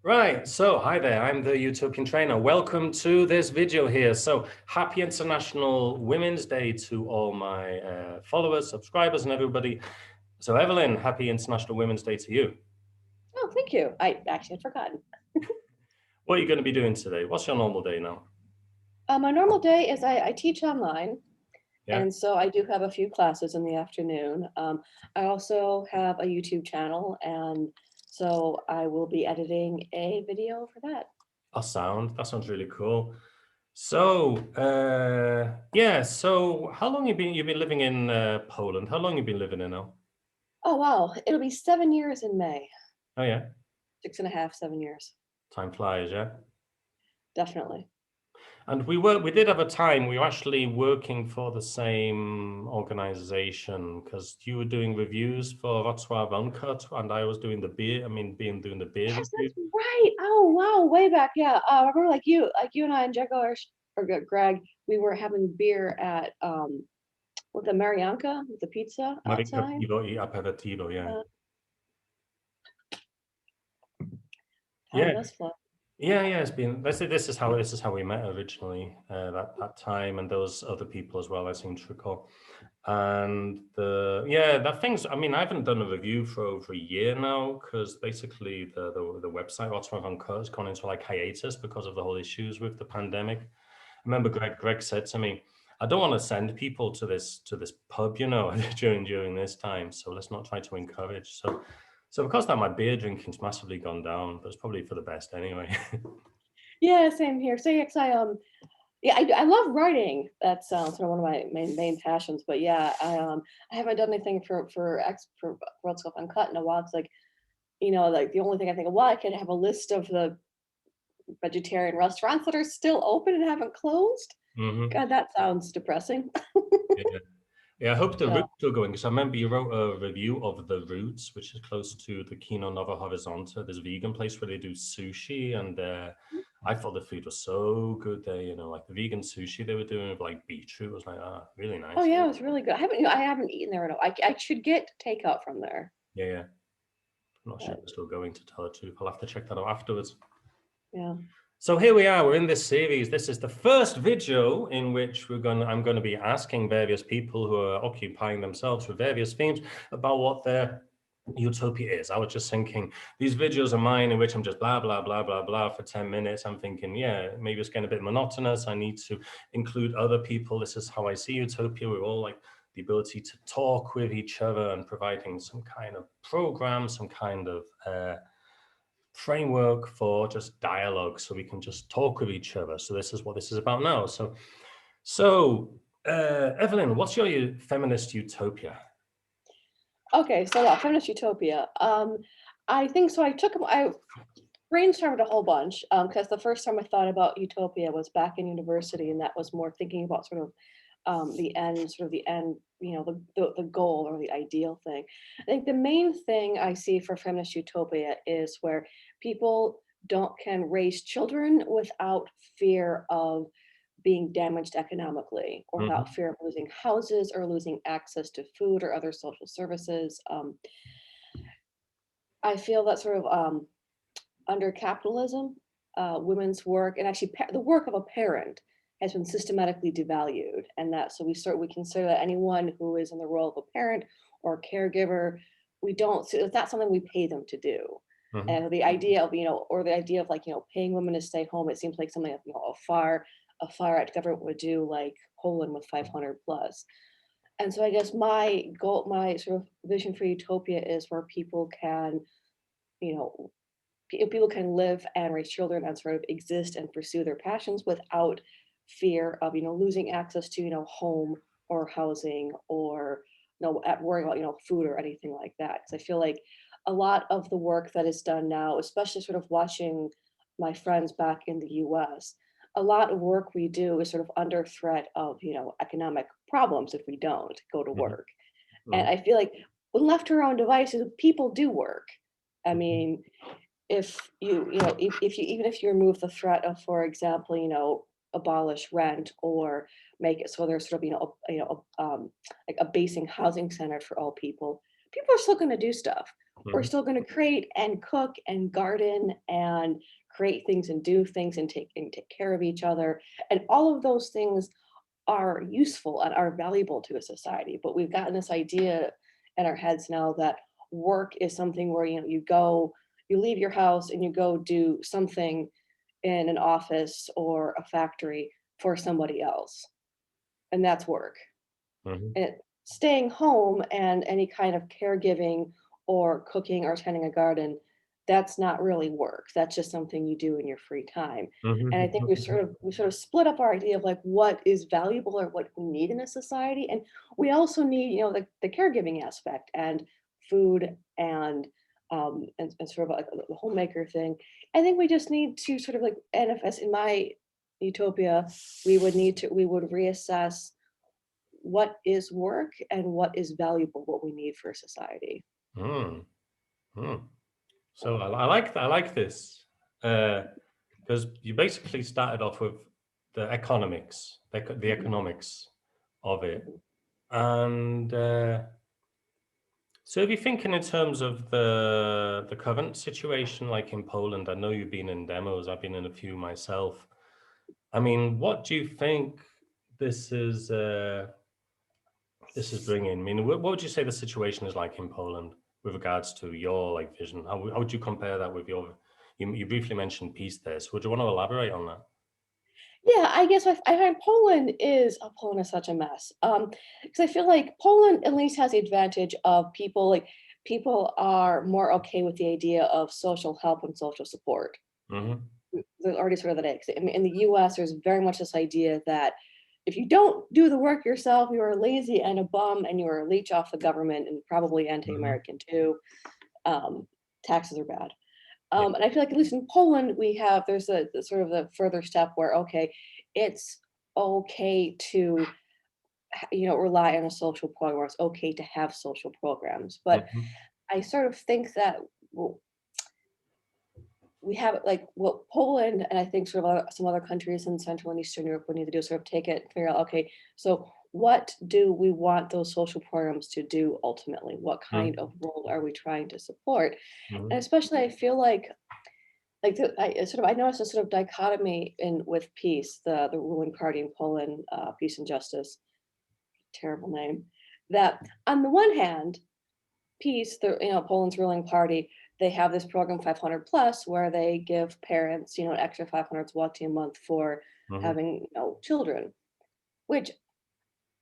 Right, so hi there, I'm the Utopian Trainer. Welcome to this video here. So happy International Women's Day to all my followers, subscribers, and everybody. So Evelyn, happy International Women's Day to you. Oh, thank you. I actually had forgotten. What are you going to be doing today? What's your normal day now? My normal day is I teach online, Yeah, and so I do have a few classes in the afternoon. I also have a YouTube channel, and so I will be editing a video for that. that sounds really cool. So yeah, so how long you've been living in Poland? How long you been living in now? Oh, wow. It'll be 7 years in May. Oh yeah, 6.5, 7 years. time flies, yeah. Definitely. And we did have a time we were actually working for the same organization because you were doing reviews for Wrocław Uncut and I was doing the beer, doing the beer Yes, review. that's right. Oh, wow. Way back. Yeah. I remember like you and I and Jago or Greg, we were having beer at with the Marianka, with the pizza outside. Aperitivo, yeah. Uh, Time Yeah. does fly. Yeah, it's been this is how we met originally, that time and those other people as well, I seem to recall. And that thing's I haven't done a review for over a year now because basically the website Ottawa Uncut has gone into like hiatus because of the whole issues with the pandemic. I remember Greg said to me, I don't want to send people to this pub, during this time. So let's not try to encourage. So because that my beer drinking's massively gone down, but it's probably for the best anyway. Yeah, same here. So yeah, 'cause yeah, I love writing. That's sort of one of my main passions. But yeah, I haven't done anything for World Cup Uncut in a while. It's like like the only thing I think of, well, I could have a list of the vegetarian restaurants that are still open and haven't closed. hmm God, that sounds depressing. Yeah. Yeah, I hope the Uh, Roots still going because I remember you wrote a review of the Roots, which is close to the Kino Nova Horizonte. There's a vegan place where they do sushi, and I thought the food was so good there. Like the vegan sushi they were doing with like beetroot was like really oh nice. yeah, it was really good. I haven't eaten there at all. I should get takeout from there. Yeah, yeah. I'm not sure if But they're still going to tell the truth. I'll have to check that out afterwards. yeah. So here we are. We're in this series. This is the first video in which I'm going to be asking various people who are occupying themselves with various themes about what their utopia is. I was just thinking these videos are mine in which I'm just blah blah blah blah blah for 10 minutes. I'm thinking, yeah, maybe it's getting a bit monotonous. I need to include other people. This is how I see utopia. We're all like the ability to talk with each other and providing some kind of program, some kind of framework for just dialogue so we can just talk with each other. So this is what this is about now. So Evelyn, what's your feminist utopia? Okay, so yeah, feminist utopia. I think so. I brainstormed a whole bunch because the first time I thought about utopia was back in university, and that was more thinking about sort of the end, the goal or the ideal thing. I think the main thing I see for feminist utopia is where people don't can raise children without fear of being damaged economically or without Mhm. fear of losing houses or losing access to food or other social services. I feel that sort of under capitalism, women's work and actually the work of a parent has been systematically devalued, and that so we consider that anyone who is in the role of a parent or a caregiver, we don't. So it's not something we pay them to do. Mhm. And the idea of or the idea of like paying women to stay home, it seems like something that a far right government would do, like Poland with 500 plus. And so I guess my goal, my sort of vision for utopia is where people can, you know, people can live and raise children and sort of exist and pursue their passions without fear of losing access to home or housing or at worrying about food or anything like that, because I feel like a lot of the work that is done now, especially sort of watching my friends back in the US, a lot of work we do is sort of under threat of economic problems if we don't go to Mhm. work. And Mhm. I feel like when left to our own devices, people do work. I Mhm. mean, if if you even if you remove the threat of, for example, abolish rent or make it so there's sort of like a basing housing center for all people, people are still going to do stuff. we're Mhm. still going to create and cook and garden and create things and do things and take care of each other. And all of those things are useful and are valuable to a society. But we've gotten this idea in our heads now that work is something where, you leave your house and you go do something in an office or a factory for somebody else. And that's work. Mhm. And staying home and any kind of caregiving or cooking or tending a garden, that's not really work. That's just something you do in your free time. Mhm. And I think we sort of split up our idea of like what is valuable or what we need in a society. And we also need, the caregiving aspect and food and sort of like the homemaker thing. I think we just need to sort of like, and if as in my utopia, we would reassess what is work and what is valuable, what we need for society. Mm. Mm. So I like that. I like this because you basically started off with the economics, the Mhm, economics of it, mhm. and so if you're thinking in terms of the current situation, like in Poland, I know you've been in demos. I've been in a few myself. I mean, what do you think this is? This is bringing. I mean, what would you say the situation is like in Poland with regards to your like vision? How would you compare that with your? You briefly mentioned peace there. So would you want to elaborate on that? Yeah, I guess I find Poland is such a mess. Because I feel like Poland at least has the advantage of people are more okay with the idea of social help and social support. Hmm. There's already sort of that. I mean, in the U.S., there's very much this idea that if you don't do the work yourself, you are lazy and a bum, and you are a leech off the government and probably Hmm. anti-American too. Um, Taxes are bad. Yeah. And I feel like at least in Poland, there's the sort of the further step where, okay, it's okay to, rely on a social program, or it's okay to have social programs. But Hmm. I sort of think that we have like what Poland and I think sort of some other countries in Central and Eastern Europe would need to do is sort of take it and figure out, okay, so what do we want those social programs to do ultimately? What kind of role are we trying to support? And Hmm. especially I feel like I noticed a sort of dichotomy in with Peace, the ruling party in Poland, Peace and Justice, terrible name. That on the one hand, Peace, Poland's ruling party, they have this program 500 plus where they give parents, an extra 500 zloty a month for Hmm. having, children, which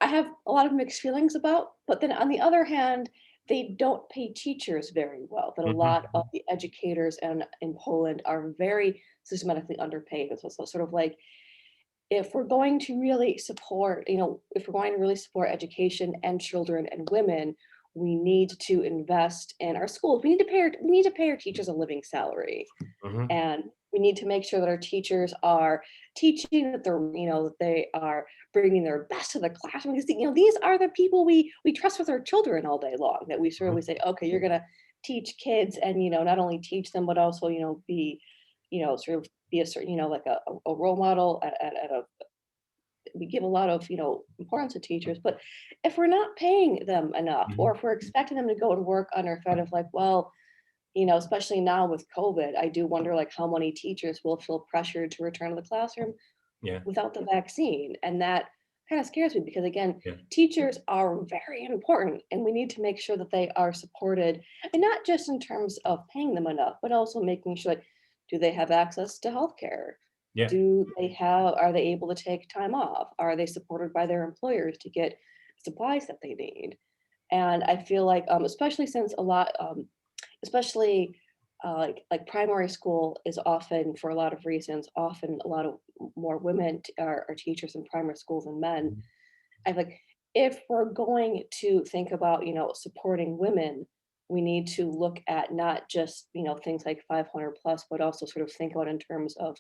I have a lot of mixed feelings about. But then on the other hand, they don't pay teachers very well. That a lot of Hmm. the educators in Poland are very systematically underpaid. So sort of like if we're going to really support, if we're going to really support education and children and women, we need to invest in our schools. We need to pay our teachers a living salary, Hmm. and we need to make sure that our teachers are teaching, that they are bringing their best to the classroom, because these are the people we trust with our children all day long, that we sort of we say, okay, you're going to teach kids, and not only teach them but also be sort of be a certain like a role model at a we give a lot of importance to teachers. But if we're not paying them enough, or Hmm. if we're expecting them to go and work under threat of like, well, especially now with COVID, I do wonder like how many teachers will feel pressured to return to the classroom Yeah. without the vaccine. And that kind of scares me because again, Yeah. teachers are very important and we need to make sure that they are supported, and not just in terms of paying them enough, but also making sure like, do they have access to healthcare? Yeah. Are they able to take time off? Are they supported by their employers to get supplies that they need? And I feel like, especially since a lot, especially like primary school is often, for a lot of reasons, often a lot of more women are teachers in primary schools than men. Mhm. I feel like if we're going to think about supporting women, we need to look at not just things like 500 plus, but also sort of think about in terms of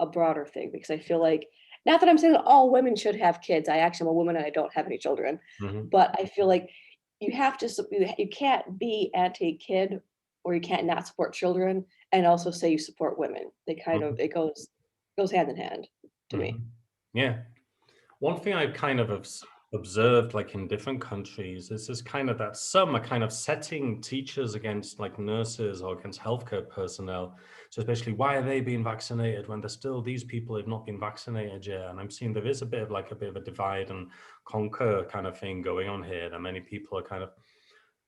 a broader thing, because I feel like, not that I'm saying that all women should have kids. I actually am a woman and I don't have any children, Mhm. but I feel like you have to you can't be anti-kid, or you can't not support children and also say you support women. They kind of Mhm. it goes hand in hand to me. Mhm. Yeah. One thing I kind of have observed like in different countries is kind of that some are kind of setting teachers against like nurses or against healthcare personnel. So especially why are they being vaccinated when there's still these people who've not been vaccinated yet? And I'm seeing there is a bit of like a bit of a divide and conquer kind of thing going on here that many people are kind of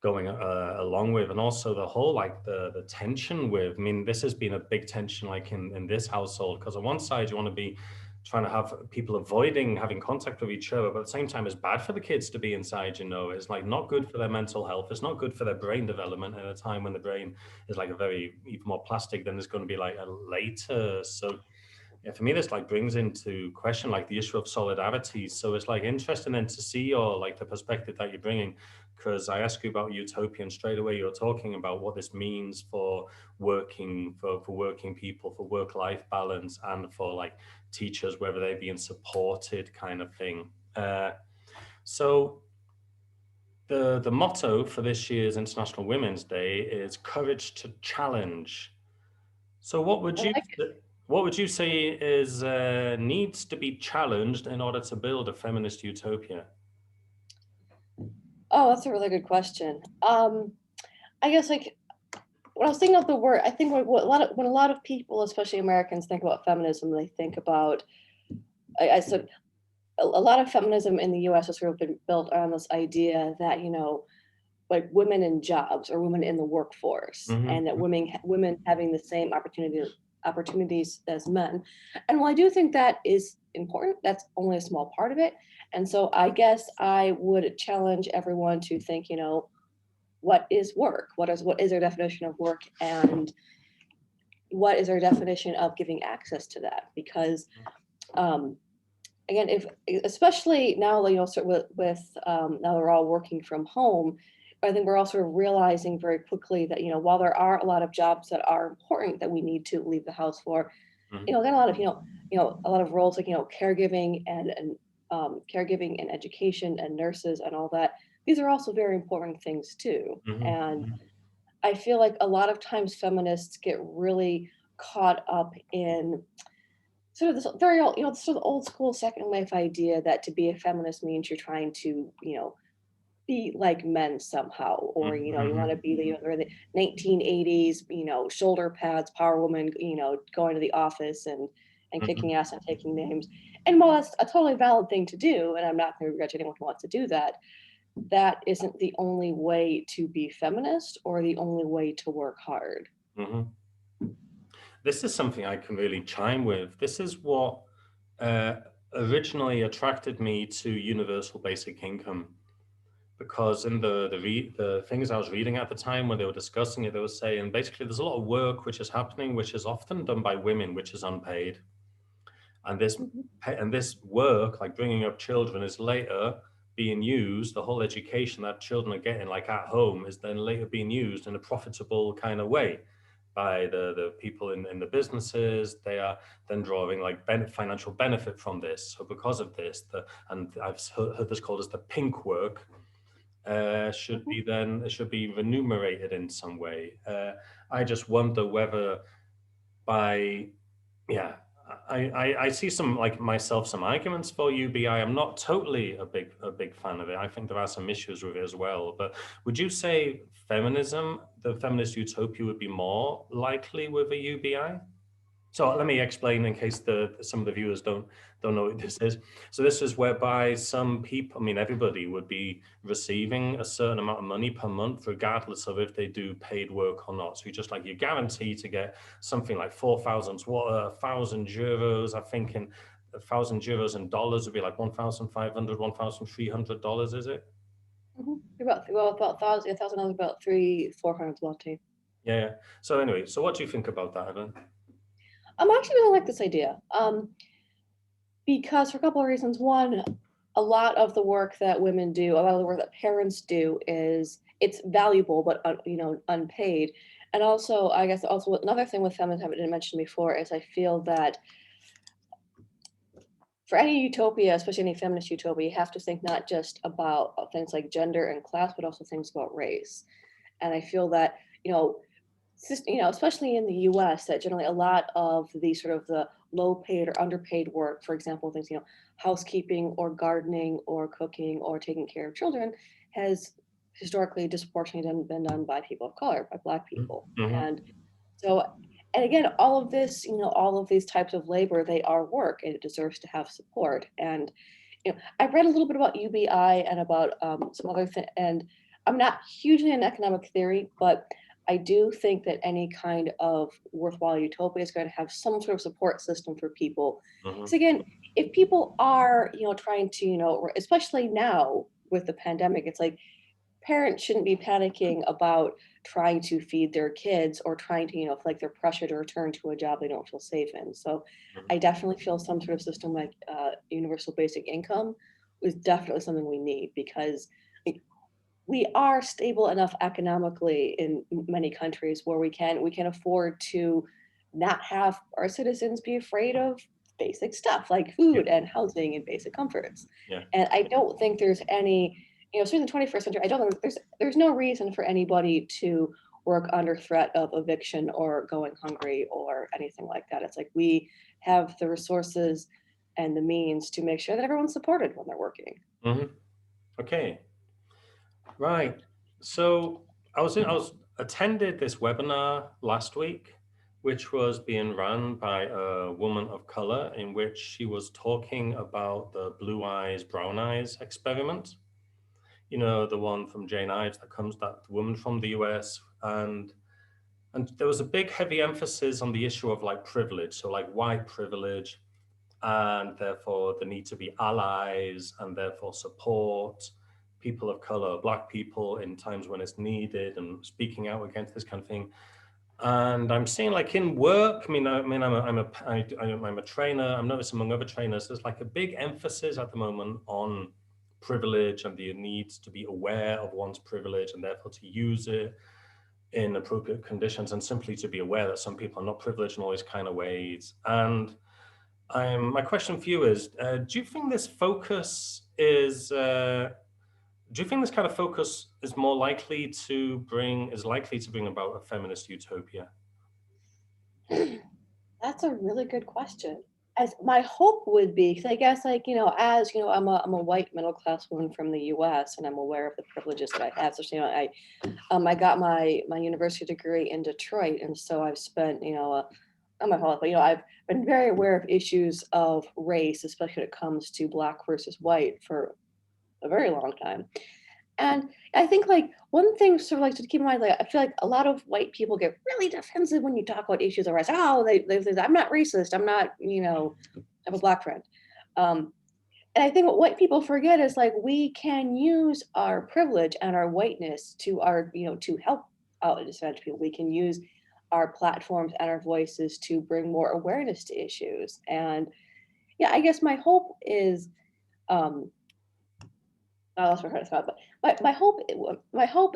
going along with, and also the whole like the tension with. I mean, this has been a big tension like in this household, because on one side you want to be trying to have people avoiding having contact with each other, but at the same time it's bad for the kids to be inside. You know, it's like not good for their mental health. It's not good for their brain development at a time when the brain is like a very even more plastic than it's going to be like a later. So yeah, for me, this like brings into question like the issue of solidarity. So it's like interesting then to see your like the perspective that you're bringing, because I asked you about utopia and straight away you're talking about what this means for working for working people, for work-life balance, and for like teachers, whether they're being supported kind of thing. So the motto for this year's International Women's Day is courage to challenge. So I like. what would you say is needs to be challenged in order to build a feminist utopia? Oh, that's a really good question. I guess like when I was thinking of the word, I think when a lot of people, especially Americans, think about feminism, they think about I said a lot of feminism in the U.S. has sort of been built on this idea that like women in jobs or women in the workforce, Hmm. and that women having the same opportunities as men. And while I do think that is important, that's only a small part of it. And so I guess I would challenge everyone to think, what is work? What is their definition of work, and what is their definition of giving access to that? Because um, again, if especially now, sort of with now we're all working from home, I think we're also realizing very quickly that while there are a lot of jobs that are important that we need to leave the house for, Hmm. then a lot of a lot of roles like caregiving and caregiving and education and nurses and all that. These are also very important things too, and Hmm. I feel like a lot of times feminists get really caught up in sort of this very old, sort of old school second life idea that to be a feminist means you're trying to, be like men somehow, or you want to Hmm. be the 1980s, shoulder pads, power woman, going to the office and Hmm. kicking ass and taking names. And while that's a totally valid thing to do, and I'm not going to begrudge anyone who wants to do that, that isn't the only way to be feminist or the only way to work hard. Hmm. This is something I can really chime with. This is what uh, originally attracted me to universal basic income, because in the things I was reading at the time when they were discussing it, they were saying basically there's a lot of work which is happening, which is often done by women, which is unpaid. And Mhm, this work, like bringing up children, is later being used. The whole education that children are getting, like at home, is then later being used in a profitable kind of way by the people in the businesses. They are then drawing like financial benefit from this. So because of this, and I've heard this called as the pink work, should mhm. be then it should be remunerated in some way. I just wonder whether by yeah, I see some like myself some arguments for UBI. I'm not totally a big fan of it. I think there are some issues with it as well. But would you say feminism, the feminist utopia, would be more likely with a UBI? So let me explain in case some of the viewers don't know what this is. So this is whereby some people, I mean everybody, would be receiving a certain amount of money per month, regardless of if they do paid work or not. So you just like you guarantee to get something like 4,000, what 1,000 euros. I think in 1,000 euros in dollars would be like 1,500, $1,300. Is it? Mhm. About $1,000, about 300-400 zloty. Yeah. Yeah. So anyway, so what do you think about that, Evan? I'm actually really like this idea. Because for a couple of reasons. One, a lot of the work that women do, a lot of the work that parents do is it's valuable, but unpaid. And also, I guess also another thing with feminism I didn't mention before is I feel that for any utopia, especially any feminist utopia, you have to think not just about things like gender and class, but also things about race. And I feel that, you know, especially in the US, that generally a lot of the sort of the low paid or underpaid work, for example, things, housekeeping or gardening or cooking or taking care of children has historically disproportionately been done by people of color, by Black people. Mm-hmm. And so, and again, all of this, all of these types of labor, they are work and it deserves to have support. And I've read a little bit about UBI and about some other things, and I'm not hugely in economic theory, but I do think that any kind of worthwhile utopia is going to have some sort of support system for people. Mm-hmm. So again, if people are, trying to, especially now with the pandemic, it's like parents shouldn't be panicking about trying to feed their kids or trying to, feel like they're pressured to return to a job they don't feel safe in. So I definitely feel some sort of system like universal basic income is definitely something we need because like, we are stable enough economically in many countries where we can afford to not have our citizens be afraid of basic stuff like Yeah. food and housing and basic comforts. Yeah. And I don't think there's any, certainly in the 21st century, I don't think there's no reason for anybody to work under threat of eviction or going hungry or anything like that. It's like we have the resources and the means to make sure that everyone's supported when they're working. Mm-hmm. Okay. Right. So I was attended this webinar last week, which was being run by a woman of color, in which she was talking about the blue eyes, brown eyes experiment. You know, the one from Jane Ives that woman from the US, and there was a big heavy emphasis on the issue of like privilege, so like white privilege, and therefore the need to be allies and therefore support people of color, Black people in times when it's needed, and speaking out against this kind of thing. And I'm seeing like in work, I'm a trainer. I'm noticing among other trainers, there's like a big emphasis at the moment on privilege and the need to be aware of one's privilege and therefore to use it in appropriate conditions, and simply to be aware that some people are not privileged in all these kind of ways. And my question for you is: do you think this focus is? Do you think this kind of focus is likely to bring about a feminist utopia? That's a really good question. As my hope would be, because I guess like, as I'm a white middle class woman from the US and I'm aware of the privileges that I have. So, I got my university degree in Detroit. And so I've spent, not my whole life, but I've been very aware of issues of race, especially when it comes to Black versus white for a very long time. And I think like one thing sort of like to keep in mind, like I feel like a lot of white people get really defensive when you talk about issues of race. Oh, I'm not racist. I'm not, I have a Black friend. Um, and I think what white people forget is like we can use our privilege and our whiteness to our, to help out disadvantaged people. We can use our platforms and our voices to bring more awareness to issues. And yeah, I guess my hope is um, I lost my train of thought, but my hope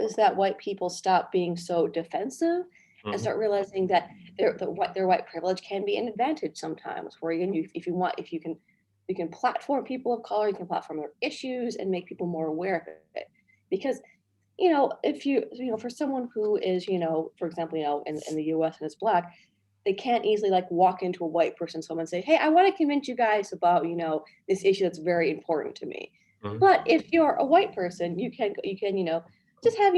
is that white people stop being so defensive and Mhm. start realizing that their white privilege can be an advantage sometimes. Where if you want, if you can platform people of color, you can platform their issues and make people more aware of it. Because if for someone who is for example in the U.S. and is Black, they can't easily like walk into a white person's home and say, "Hey, I want to convince you guys about this issue that's very important to me." Mhm. But if you're a white person, you can just have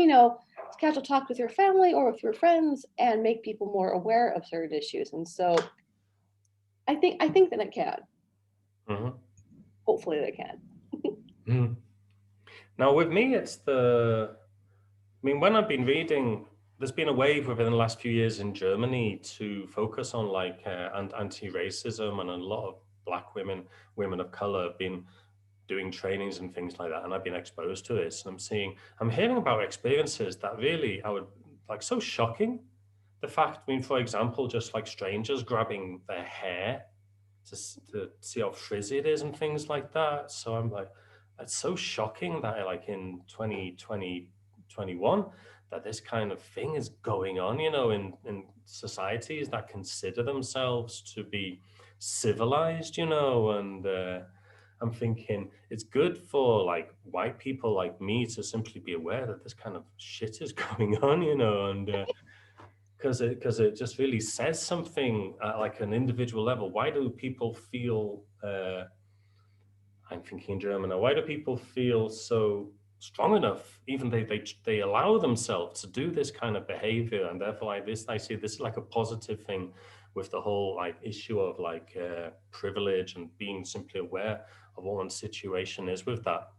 casual talk with your family or with your friends and make people more aware of certain issues. And so I think that it can. Mhm. Hopefully, they can. Mhm. Now, with me, I mean, when I've been reading, there's been a wave within the last few years in Germany to focus on like anti-racism, and a lot of Black women of color have been doing trainings and things like that, and I've been exposed to this. And I'm hearing about experiences that really I would like so shocking. The fact, I mean, for example, just like strangers grabbing their hair to see how frizzy it is and things like that. So I'm like, it's so shocking that like in 2021 that this kind of thing is going on, in societies that consider themselves to be civilized, and I'm thinking it's good for like white people like me to simply be aware that this kind of shit is going on, and because it just really says something at like an individual level. Why do people feel I'm thinking German now. Why do people feel so strong enough, even they allow themselves to do this kind of behavior, and therefore I see this like a positive thing with the whole like issue of like privilege and being simply aware of what one's situation is with that.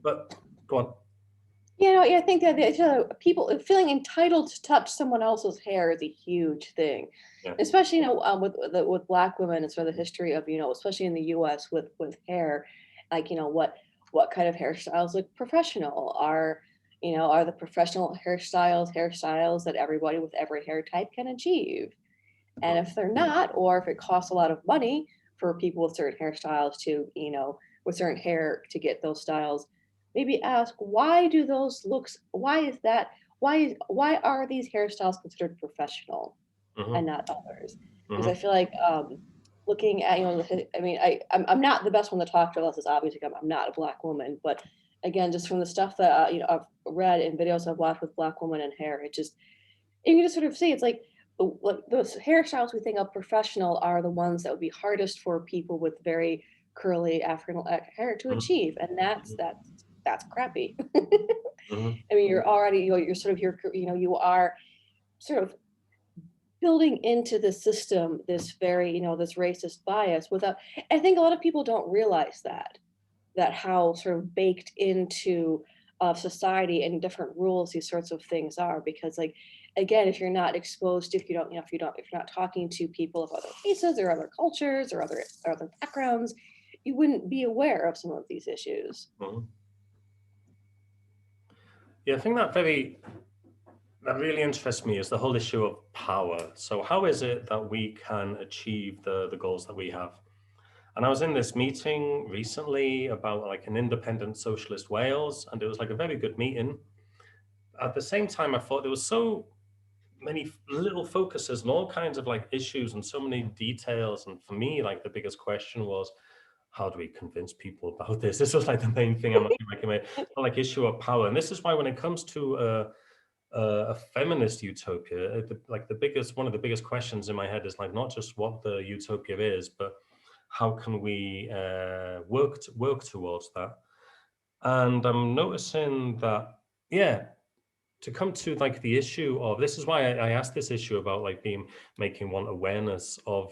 But go on. Yeah, I think that people feeling entitled to touch someone else's hair is a huge thing, Yeah. especially with Black women and sort of the history of especially in the U.S. with hair, like what kind of hairstyles look professional are the professional hairstyles that everybody with every hair type can achieve, and if they're not, or if it costs a lot of money for people with certain hairstyles to with certain hair to get those styles, maybe ask why do those looks why is that why are these hairstyles considered professional and Hmm. not others? Because I Hmm. feel like looking at I mean I'm not the best one to talk to about this, obviously I'm not a Black woman, but again, just from the stuff that I've read and videos I've watched with Black women and hair, you can just sort of see it's like those hairstyles we think of professional are the ones that would be hardest for people with very curly African hair to achieve, and that's crappy. Hmm. I mean, you're already you're sort of you are sort of building into the system this very this racist bias without. I think a lot of people don't realize that how sort of baked into society and different rules these sorts of things are, because like again, if you're not exposed, if you don't if you're not talking to people of other races or other cultures or other backgrounds, you wouldn't be aware of some of these issues. Hmm. Yeah, I think that really interests me is the whole issue of power. So how is it that we can achieve the goals that we have? And I was in this meeting recently about like an independent socialist Wales, and it was like a very good meeting. At the same time, I thought there was so many little focuses and all kinds of like issues and so many details. And for me, like the biggest question was, how do we convince people about this? This was like the main thing I'm like, like issue of power. And this is why when it comes to a feminist utopia, like the biggest one of the biggest questions in my head is like not just what the utopia is, but how can we work towards that? And I'm noticing that, yeah, to come to like the issue of this is why I asked this issue about like being making one awareness of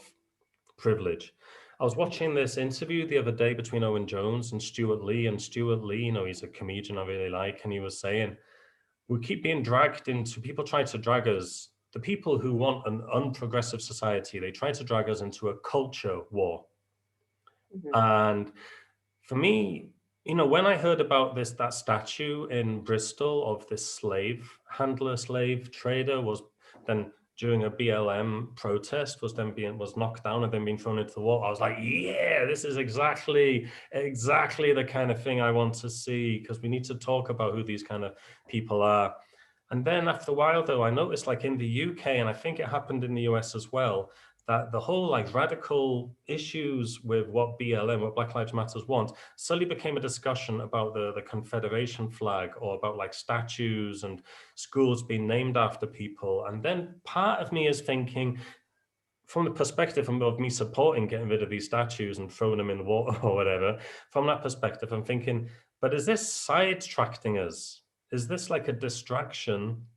privilege. I was watching this interview the other day between Owen Jones and Stuart Lee, and Stuart Lee, he's a comedian I really like, and he was saying we keep being dragged into people try to drag us, the people who want an unprogressive society, they try to drag us into a culture war. Mhm. And for me, when I heard about that statue in Bristol of this slave trader was then during a BLM protest was knocked down and then being thrown into the water. I was like, yeah, this is exactly the kind of thing I want to see, because we need to talk about who these kind of people are. And then after a while, though, I noticed like in the UK, and I think it happened in the US as well, that the whole like radical issues with what BLM, what Black Lives Matters want, suddenly became a discussion about the Confederation flag or about like statues and schools being named after people. And then part of me is thinking, from the perspective of me supporting getting rid of these statues and throwing them in the water or whatever, from that perspective, I'm thinking, but is this sidetracking us? Is this like a distraction?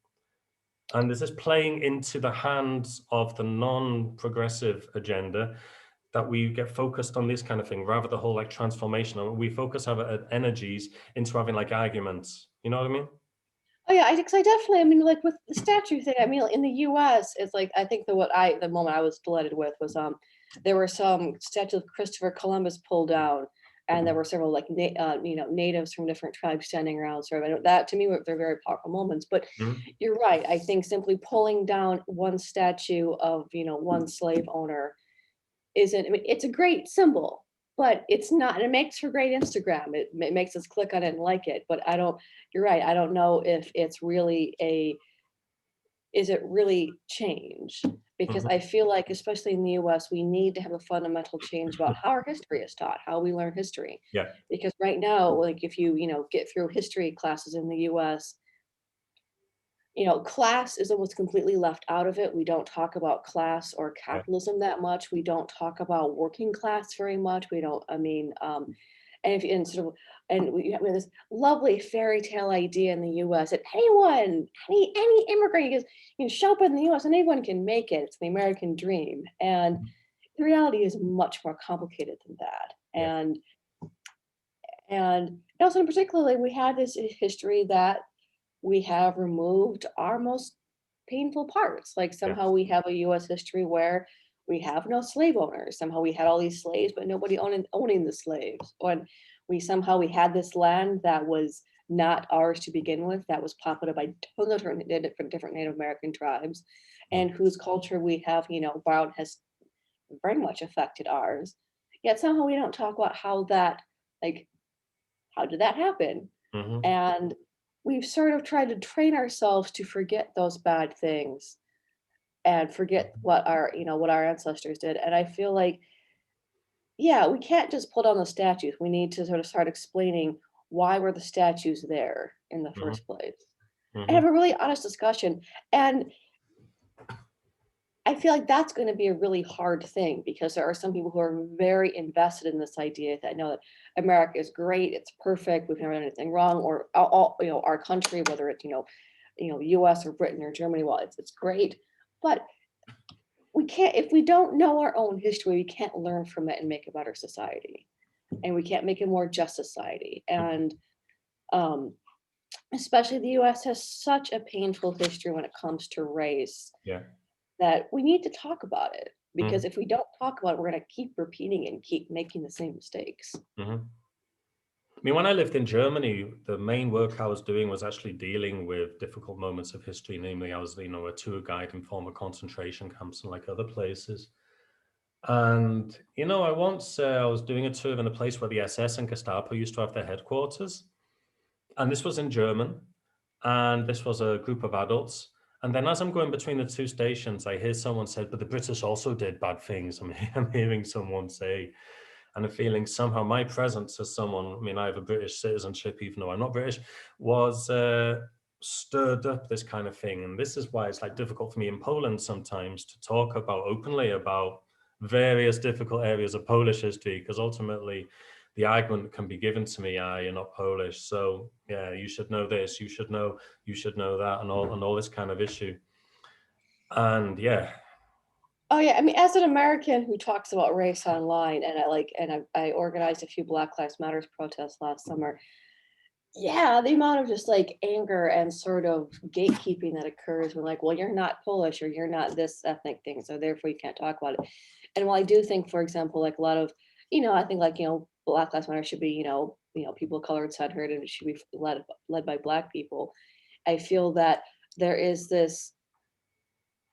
And is this playing into the hands of the non-progressive agenda that we get focused on this kind of thing rather the whole like transformation? We focus our energies into having like arguments. You know what I mean? Oh yeah, cause I definitely, I mean, like with the statue thing, I mean, in the U.S., it's like I think the moment I was delighted with was there were some statues of Christopher Columbus pulled down, and there were several like natives from different tribes standing around. Sort of, and that to me they're very powerful moments. But Mhm. you're right. I think simply pulling down one statue of one slave owner isn't, I mean, it's a great symbol, but it's not, and it makes for great Instagram. It makes us click on it and like it, but I don't, you're right. I don't know if it's really is it really change? Because Mhm. I feel like, especially in the US, we need to have a fundamental change about how our history is taught, how we learn history. Yeah. Because right now, like if you get through history classes in the US, class is almost completely left out of it. We don't talk about class or Yeah, capitalism that much. We don't talk about working class very much. We don't, I mean, and if and sort of and we have this lovely fairy tale idea in the US that anyone, any immigrant can show up in the US and anyone can make it. It's the American dream. And mhm, the reality is much more complicated than that. yeah, And also, in particularly, we have this history that we have removed our most painful parts. Like somehow yes, we have a US history where we have no slave owners. Somehow we had all these slaves, but nobody owning the slaves. Or we had this land that was not ours to begin with, that was populated by tons of different Native American tribes, mhm, and whose culture we have, borrowed has very much affected ours. Yet somehow we don't talk about like, how did that happen? mhm, And we've sort of tried to train ourselves to forget those bad things and forget mhm, what our ancestors did. And I feel like, yeah, we can't just pull down the statues. We need to sort of start explaining why were the statues there in the mhm, first place and mhm, have a really honest discussion. And I feel like that's going to be a really hard thing because there are some people who are very invested in this idea that know that America is great, it's perfect, we've never done anything wrong, or our country, whether it's U.S. or Britain or Germany, well, it's great, but we can't if we don't know our own history, we can't learn from it and make a better society, and we can't make a more just society, mhm, and um, especially the U.S. has such a painful history when it comes to race yeah, that we need to talk about it because mhm, if we don't talk about it, we're going to keep repeating it and keep making the same mistakes. mhm. I mean, when I lived in Germany, the main work I was doing was actually dealing with difficult moments of history. Namely, I was, a tour guide in former concentration camps and like other places. And I was doing a tour in a place where the SS and Gestapo used to have their headquarters, and this was in German, and this was a group of adults. And then as I'm going between the two stations, I hear someone said, "But the British also did bad things." I'm hearing someone say, and I'm feeling somehow my presence as someone, I mean, I have a British citizenship, even though I'm not British, was stirred up this kind of thing. And this is why it's like difficult for me in Poland sometimes to talk about openly about various difficult areas of Polish history, because ultimately the argument can be given to me, ah, you're not Polish. So yeah, you should know this, you should know that, and all this kind of issue. And yeah, Oh yeah, I mean, as an American who talks about race online, and I organized a few Black Lives Matters protests last summer. Yeah, the amount of just like anger and sort of gatekeeping that occurs when like, well, you're not Polish or you're not this ethnic thing, so therefore you can't talk about it. And while I do think, for example, like a lot of, I think like Black Lives Matter should be people of color centered and it should be led by Black people. I feel that there is this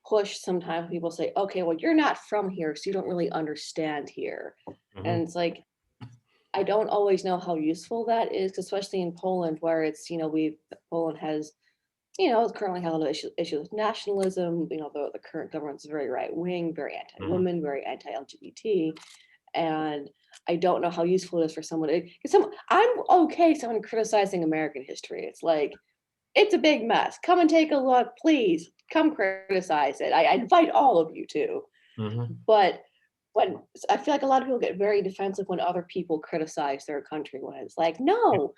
push sometimes people say, okay, well, you're not from here, so you don't really understand here. mhm, And it's like, I don't always know how useful that is, especially in Poland, where it's, Poland has, currently has a lot of issues with nationalism. The current government's very right wing, very mhm, anti-women, very anti-LGBT. And I don't know how useful it is for someone to, because I'm okay someone criticizing American history. It's like, it's a big mess. Come and take a look, please. Come criticize it. I invite all of you to. mhm. But when I feel like a lot of people get very defensive when other people criticize their country, when it's like, no,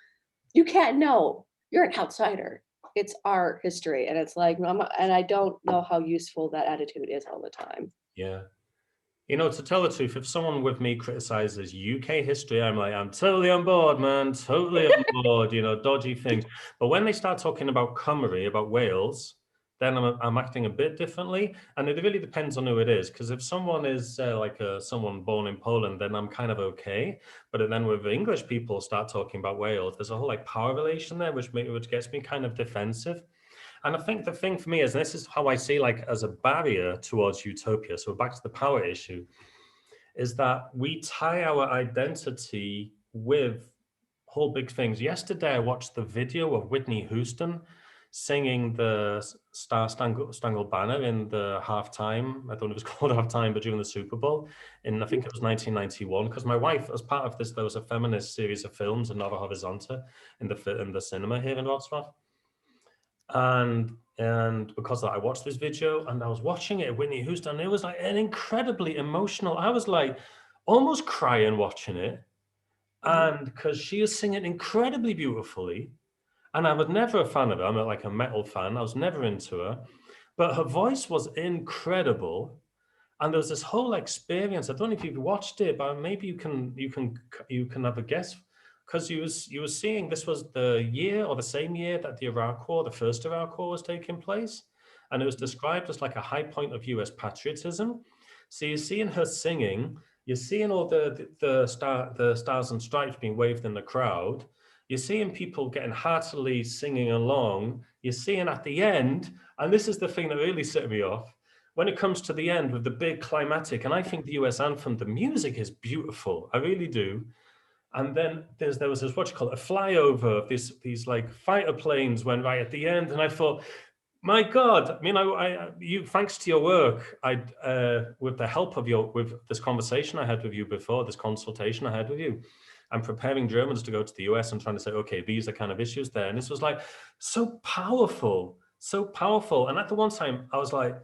you can't know. You're an outsider. It's our history. And it's like, no, and I don't know how useful that attitude is all the time. Yeah. To tell the truth, if someone with me criticizes UK history, I'm like, I'm totally on board, man, totally on board, dodgy things. But when they start talking about Cymru, about Wales, then I'm acting a bit differently. And it really depends on who it is. Because if someone is someone born in Poland, then I'm kind of okay. But then with English people start talking about Wales, there's a whole like power relation there, which gets me kind of defensive. And I think the thing for me is, and this is how I see like as a barrier towards utopia. So back to the power issue, is that we tie our identity with whole big things. Yesterday, I watched the video of Whitney Houston singing the Star Spangled Banner in the halftime. I don't know if it was called halftime, but during the Super Bowl in, I think it was 1991. Because my wife, as part of this, there was a feminist series of films in Nova Horizonte in the cinema here in Wrocław. And And because I watched this video and I was watching it, Whitney Houston, it was like an incredibly emotional. I was like almost crying watching it. Mhm. And because she is singing incredibly beautifully. And I was never a fan of her. I'm like a metal fan. I was never into her. But her voice was incredible. And there was this whole experience. I don't know if you've watched it, but maybe you can have a guess, because you were seeing this was the year or the same year that the Iraq War, the first Iraq War, was taking place, and it was described as like a high point of U.S. patriotism. So you're seeing her singing, you're seeing all the stars and stripes being waved in the crowd. You're seeing people getting heartily singing along. You're seeing at the end, and this is the thing that really set me off when it comes to the end with the big climatic, and I think the US anthem, the music is beautiful. I really do. And then there was this, what you call it, a flyover of these like fighter planes went right at the end. And I thought, my God, I mean, you, thanks to your work, with the help of with this conversation I had with you before, this consultation I had with you, I'm preparing Germans to go to the US and trying to say, okay, these are kind of issues there. And this was like so powerful, so powerful. And at the one time, I was like,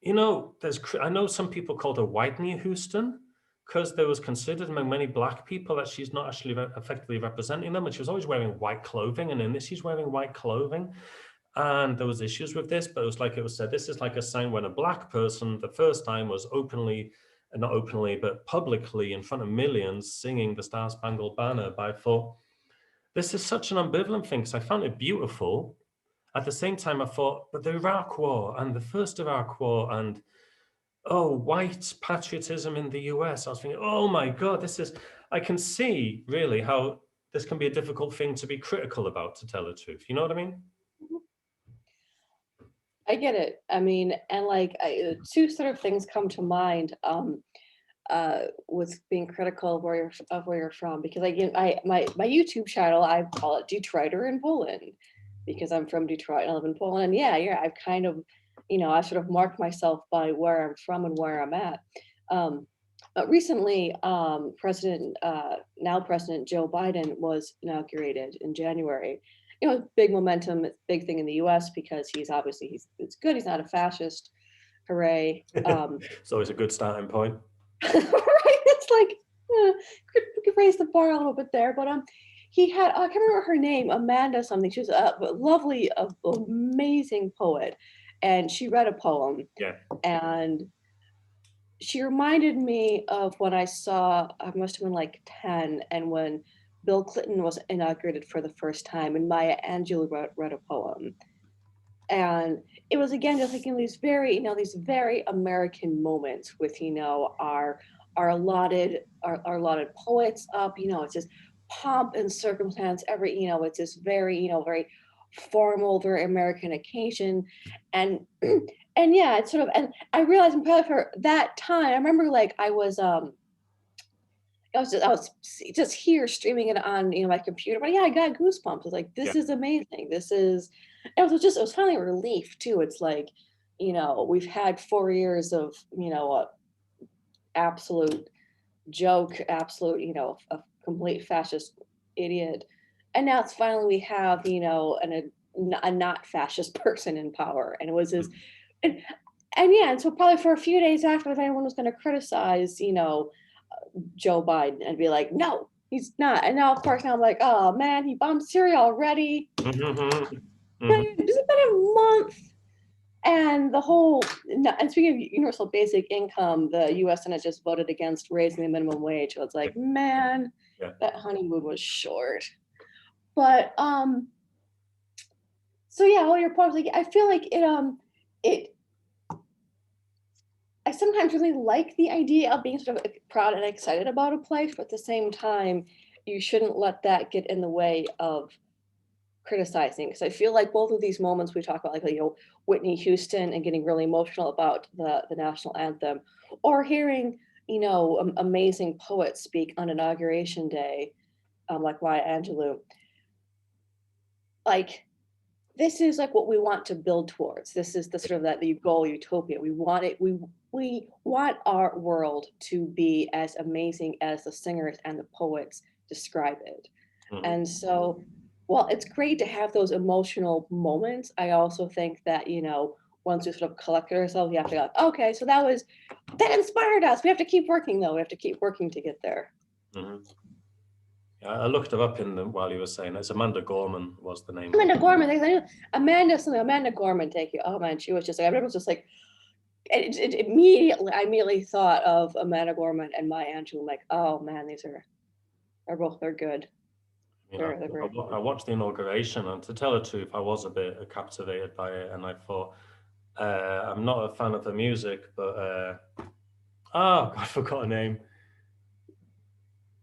I know some people called her Whitney Houston because there was considered among many black people that she's not actually effectively representing them, and she was always wearing white clothing, and in this she's wearing white clothing, and there was issues with this, but it was said this is like a sign when a black person the first time was openly, not openly, but publicly in front of millions singing the Star Spangled Banner. But I thought this is such an ambivalent thing because I found it beautiful. At the same time, I thought, but the Iraq War and the first Iraq War and white patriotism in the US. I was thinking, oh my God, I can see really how this can be a difficult thing to be critical about, to tell the truth. You know what I mean? I get it. I mean, and like two sort of things come to mind with being critical of where you're from, because my YouTube channel, I call it Detroiter in Poland because I'm from Detroit and I live in Poland. And yeah, I've kind of, I sort of marked myself by where I'm from and where I'm at. Um, but recently, now President Joe Biden was inaugurated in January. Big momentum, it's a big thing in the U.S. because it's good. He's not a fascist. Hooray! It's always a good starting point. Right? It's like could raise the bar a little bit there, but he had I can't remember her name, Amanda something. She was a lovely, amazing poet, and she read a poem, Yeah. and she reminded me of when I must have been like 10, and when Bill Clinton was inaugurated for the first time, and Maya Angelou read a poem. And it was again just like these very American moments with our allotted poets up. It's just pomp and circumstance. It's this very formal, very American occasion, and and yeah, it's sort of. And I realized I'm probably for that time. I remember like I was just here streaming it on my computer, but yeah, I got goosebumps. I was like, Yeah. this is amazing. It was finally a relief too. It's like, we've had 4 years of absolute joke, absolute a complete fascist idiot, and now it's finally we have a not fascist person in power, and it was this, and yeah, and so probably for a few days after, if anyone was going to criticize Joe Biden and be like, no, he's not. And now, of course, now I'm like, oh man, he bombed Syria already. It's been a month. And and speaking of universal basic income, the US Senate just voted against raising the minimum wage. So it's like, man, Yeah. that honeymoon was short. But so yeah, all your points, like I feel like it I sometimes really like the idea of being sort of proud and excited about a place, but at the same time, you shouldn't let that get in the way of criticizing. Because I feel like both of these moments we talk about, like Whitney Houston and getting really emotional about the national anthem, or hearing amazing poets speak on inauguration day, like Maya Angelou. Like this is like what we want to build towards. This is the sort of that the goal utopia. We want it. We want our world to be as amazing as the singers and the poets describe it. Mhm. And so Well, it's great to have those emotional moments. I also think that, once we sort of collected ourselves, you have to go, okay, so that inspired us. We have to keep working though. We have to keep working to get there. Mhm. Yeah, I looked her up while you were saying it. It's Amanda Gorman was the name. Amanda Gorman, I knew Amanda Gorman, thank you. Oh man, she was just like, everyone was just like, I immediately thought of Amanda Gorman and Maya Angelou. I'm like, oh man, they're good. You know, They're very I good. watched the inauguration, and to tell the truth, I was a bit captivated by it, and I thought, I'm not a fan of the music, but oh, I forgot her name.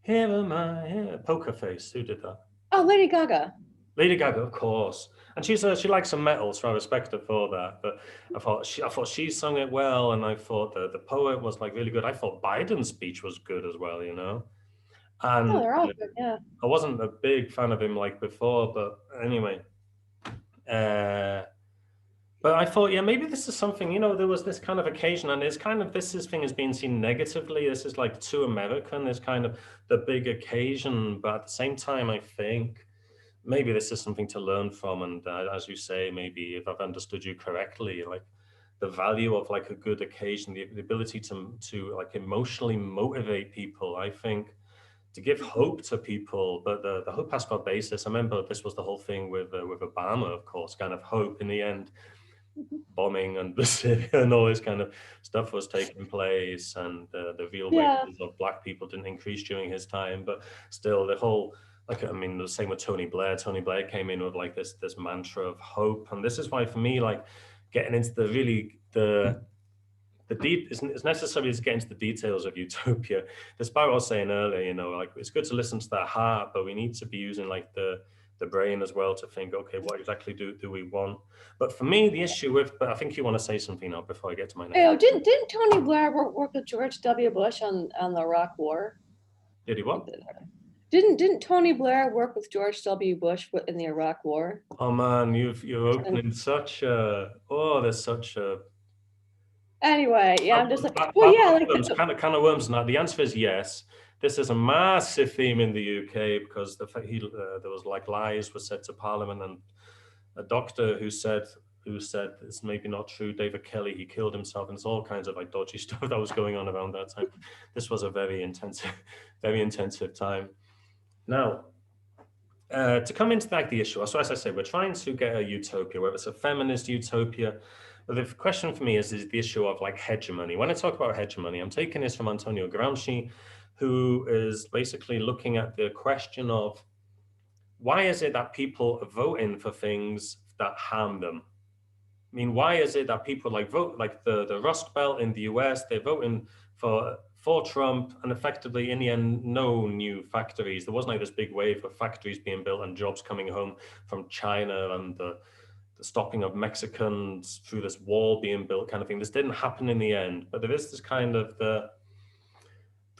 Here am I, here. Poker Face. Who did that? Oh, Lady Gaga. Lady Gaga, of course. And she likes some metal, so I respect her for that. But I thought she sung it well, and I thought the poet was like really good. I thought Biden's speech was good as well, you know. Oh, And they're all good. Yeah. I wasn't a big fan of him like before, but anyway. Uh, but I thought, yeah, maybe this is something, there was this kind of occasion, and it's kind of this thing is being seen negatively. This is like too American, this kind of the big occasion. But at the same time, I think maybe this is something to learn from. And as you say, maybe if I've understood you correctly, like the value of like a good occasion, the ability to like emotionally motivate people, I think to give hope to people, but the hope has got basis. I remember this was the whole thing with Obama, of course, kind of hope in the end, Mhm. bombing and and all this kind of stuff was taking place, and the real Yeah. wages of black people didn't increase during his time, but still the whole, like, I mean, the same with Tony Blair. Tony Blair came in with like this mantra of hope, and this is why for me, like, getting into it's necessary to get into the details of utopia. Despite what I was saying earlier, like it's good to listen to that heart, but we need to be using like the brain as well to think, okay, what exactly do we want? But for me, the issue but I think you want to say something now before I get to my next. Oh, didn't Tony Blair work with George W. Bush on the Iraq War? Did he I think what? that, didn't Tony Blair work with George W. Bush in the Iraq War? Oh man, you're And opening there's such a anyway, yeah, I'm just like, well, Bad yeah, like, worms, kind of worms. Now the answer is yes. This is a massive theme in the UK because there was like lies were said to Parliament, and a doctor who said it's maybe not true. David Kelly, he killed himself, and it's all kinds of like dodgy stuff that was going on around that time. This was a very intensive, very intensive time. Now, to come into like the issue, so as I say, we're trying to get a utopia, whether it's a feminist utopia. But the question for me is the issue of like hegemony. When I talk about hegemony, I'm taking this from Antonio Gramsci, who is basically looking at the question of why is it that people are voting for things that harm them? I mean, why is it that people like vote like the Rust Belt in the US, they're voting for Trump, and effectively in the end, no new factories. There wasn't like this big wave of factories being built and jobs coming home from China, and the stopping of Mexicans through this wall being built kind of thing. This didn't happen in the end, but there is this kind of the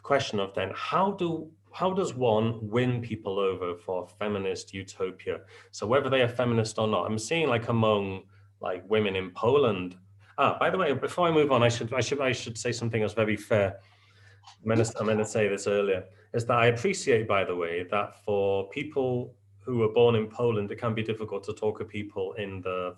question of then how does one win people over for feminist utopia? So whether they are feminist or not, I'm seeing like among like women in Poland. By the way, before I move on, I should say something that's very fair. I meant to say this earlier, is that I appreciate, by the way, that for people who were born in Poland, it can be difficult to talk to people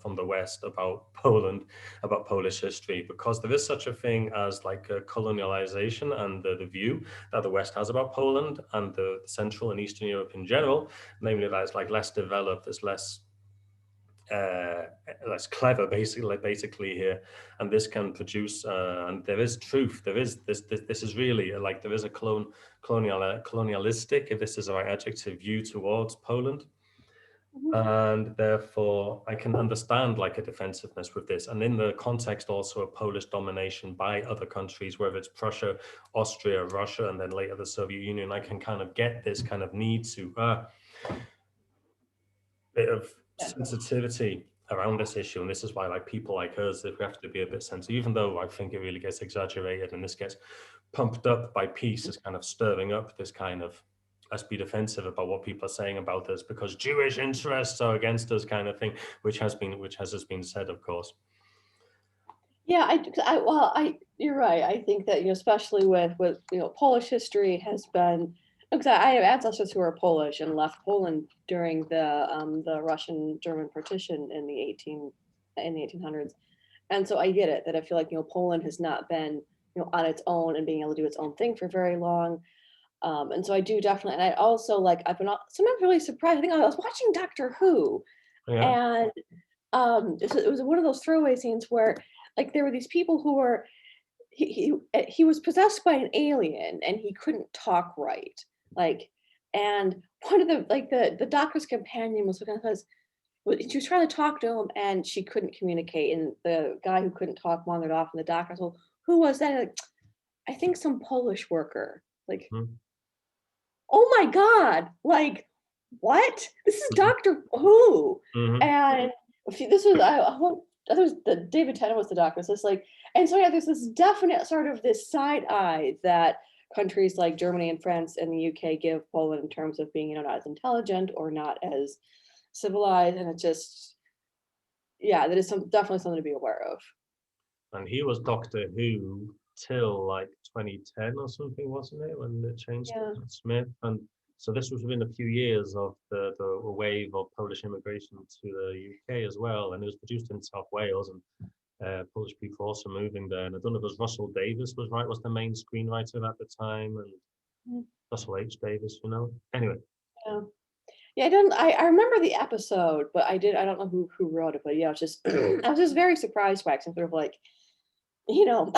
from the West about Poland, about Polish history, because there is such a thing as like a colonialization and the view that the West has about Poland and the Central and Eastern Europe in general, namely that it's like less developed, it's uh, less clever, basically here, and this can produce. And there is truth. There is this is really like there is a colonialistic, if this is the right adjective, view towards Poland, mhm. and therefore I can understand like a defensiveness with this, and in the context also of Polish domination by other countries, whether it's Prussia, Austria, Russia, and then later the Soviet Union. I can kind of get this kind of need to bit of Yeah. sensitivity around this issue, and this is why like people like us, if we have to be a bit sensitive, even though I think it really gets exaggerated and this gets pumped up by peace, is kind of stirring up this kind of let's be defensive about what people are saying about us because Jewish interests are against us kind of thing, which has just been said, of course. Yeah, well, you're right. I think that, especially with Polish history has been Exactly. I have ancestors who are Polish and left Poland during the Russian-German partition in the 1800s. And so I get it that I feel like, Poland has not been, on its own and being able to do its own thing for very long. And so I do definitely, and I also like, I've been sometimes really surprised. I think I was watching Doctor Who, Yeah. and it was one of those throwaway scenes where like there were these people who were he was possessed by an alien and he couldn't talk right, like, and one of the like the doctor's companion was looking at us. She was trying to talk to him and she couldn't communicate, and the guy who couldn't talk wandered off, and the doctor said, well, who was that? Like, I think some Polish worker. Like, Mhm. oh my God, like, what? This is Mhm. Doctor Who. Mhm. And this was, I hope, that was the David Tennant was the doctor. So it's like, and so yeah, there's this definite sort of this side eye that countries like Germany and France and the UK give Poland in terms of being, not as intelligent or not as civilized. And it just, yeah, that is definitely something to be aware of. And he was Doctor Who till like 2010 or something, wasn't it? When they changed to Yeah. Matt Smith. And so this was within a few years of the wave of Polish immigration to the UK as well. And it was produced in South Wales, and Polish people also moving there. And I don't know if it was Russell Davis was the main screenwriter at the time, and Mm, Russell H. Davis, you know. Anyway, yeah. Yeah, I remember the episode, but I don't know who wrote it, but yeah, it's just I was just very surprised by it, 'cause I'm sort of like, God.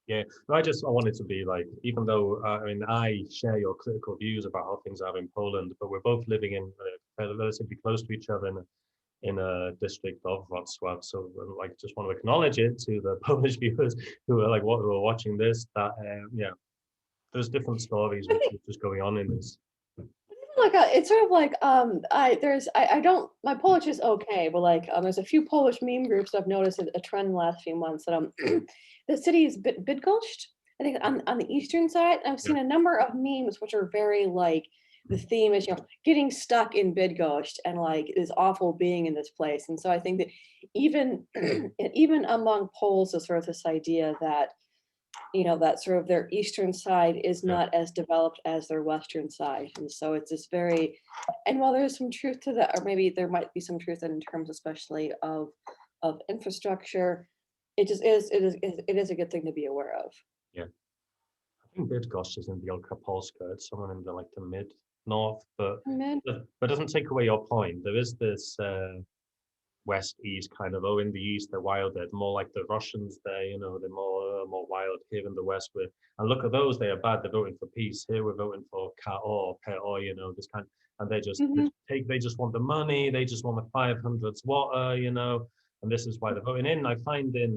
yeah, no, I wanted to be like, even though I mean, I share your critical views about how things are in Poland, but we're both living in relatively close to each other in a district of Wrocław. So, like, just want to acknowledge it to the Polish viewers who are like what who are watching this. That yeah, there's different stories which is just going on in this. Like it's sort of like I don't my Polish is okay, but like there's a few Polish meme groups I've noticed a trend in the last few months that the city is Bydgoszcz, I think on the eastern side. I've Yeah, seen a number of memes which are very like the theme is getting stuck in Bydgoszcz and like it is awful being in this place. And so I think that even even among Poles there's sort of this idea that that sort of their eastern side is yeah, not as developed as their western side. And so it's this very, and while there's some truth to that, or maybe there might be some truth in terms especially of infrastructure, it just is it is a good thing to be aware of. yeah. I think Bydgoszcz is in the Wielkopolska. It's somewhere in the like the mid north, Man. but doesn't take away your point. There is this. West east kind of. Oh, in the east they're wild, they're more like the Russians there, you know, they're more wild. Here in the west, we're, and look at those, they are bad, they're voting for peace. Here we're voting for cat or pet or, you know, this kind, and Hmm. they just want the money, they just want the 500s water, you know, and this is why they're voting in. I find in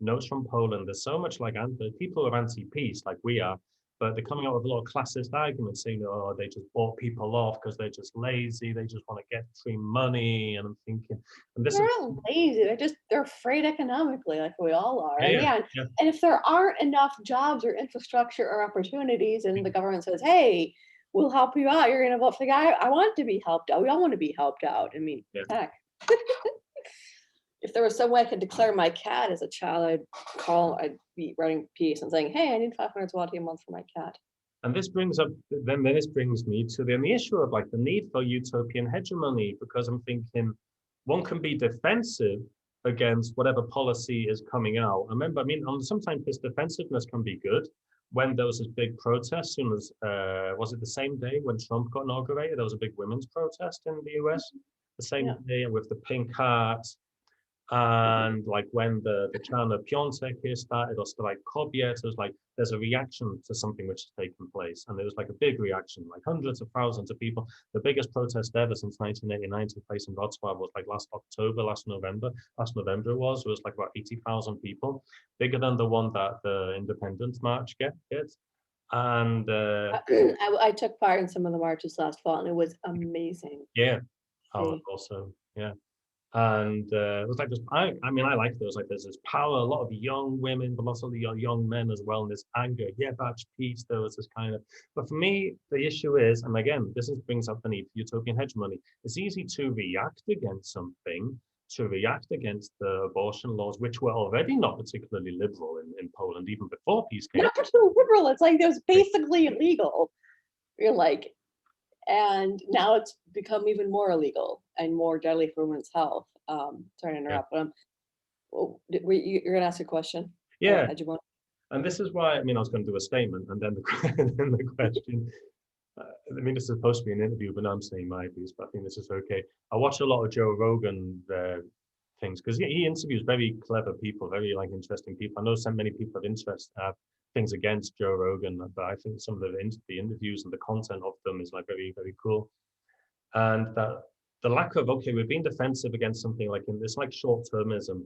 notes from Poland there's so much like people are anti-peace like we are, but they're coming out with a lot of classist arguments saying, oh, they just bought people off because they're just lazy, they just want to get free money. And I'm thinking, and this They're is, not lazy. They're afraid economically, like we all are. And yeah, yeah, yeah, and if there aren't enough jobs or infrastructure or opportunities, and the government says, "Hey, we'll help you out," you're gonna vote for the guy. I want to be helped out. We all want to be helped out. I mean, yeah. heck, if there was some way I could declare my cat as a child, I'd be writing a piece and saying, "Hey, I need 500 zloty a month for my cat." And this brings up, then this brings me to the issue of like the need for utopian hegemony, because I'm thinking one can be defensive against whatever policy is coming out. I remember, I mean, sometimes this defensiveness can be good. When there was this big protest, soon as was it the same day when Trump got inaugurated? There was a big women's protest in the US. The same Yeah. day with the pink hats, and like when the China Piontek here started, or like Kobiet, it was like there's a reaction to something which has taken place. And there was like a big reaction, like hundreds of thousands of people. The biggest protest ever since 1989 took place in Wrocław was like last November it was like about 80,000 people, bigger than the one that the Independence March gets. And I took part in some of the marches last fall, and it was amazing yeah, to I'll see. also, yeah. And it was like this. I mean, I like those. Like, there's this power. A lot of young women, but also the young men as well. And this anger. Yeah, that's peace. There was this kind of. But for me, the issue is, and again, brings up the need for utopian hegemony. It's easy to react against something to react against the abortion laws, which were already not particularly liberal in Poland, even before peace came. Not particularly liberal. It's like it was basically illegal. You're like, and now it's become even more illegal and more deadly for women's health. Sorry to Yeah. interrupt, but you're gonna ask a question? Yeah. Had you want? And this is why, I mean, I was going to do a statement and then then the question. I mean, this is supposed to be an interview, but now I'm saying my piece, but I think this is okay. I watch a lot of Joe Rogan things because he interviews very clever people, very like interesting people. I know so many people have things against Joe Rogan, but I think some of the interviews and the content of them is like very, very cool. And that the lack of, okay, we're being defensive against something like in this like short-termism.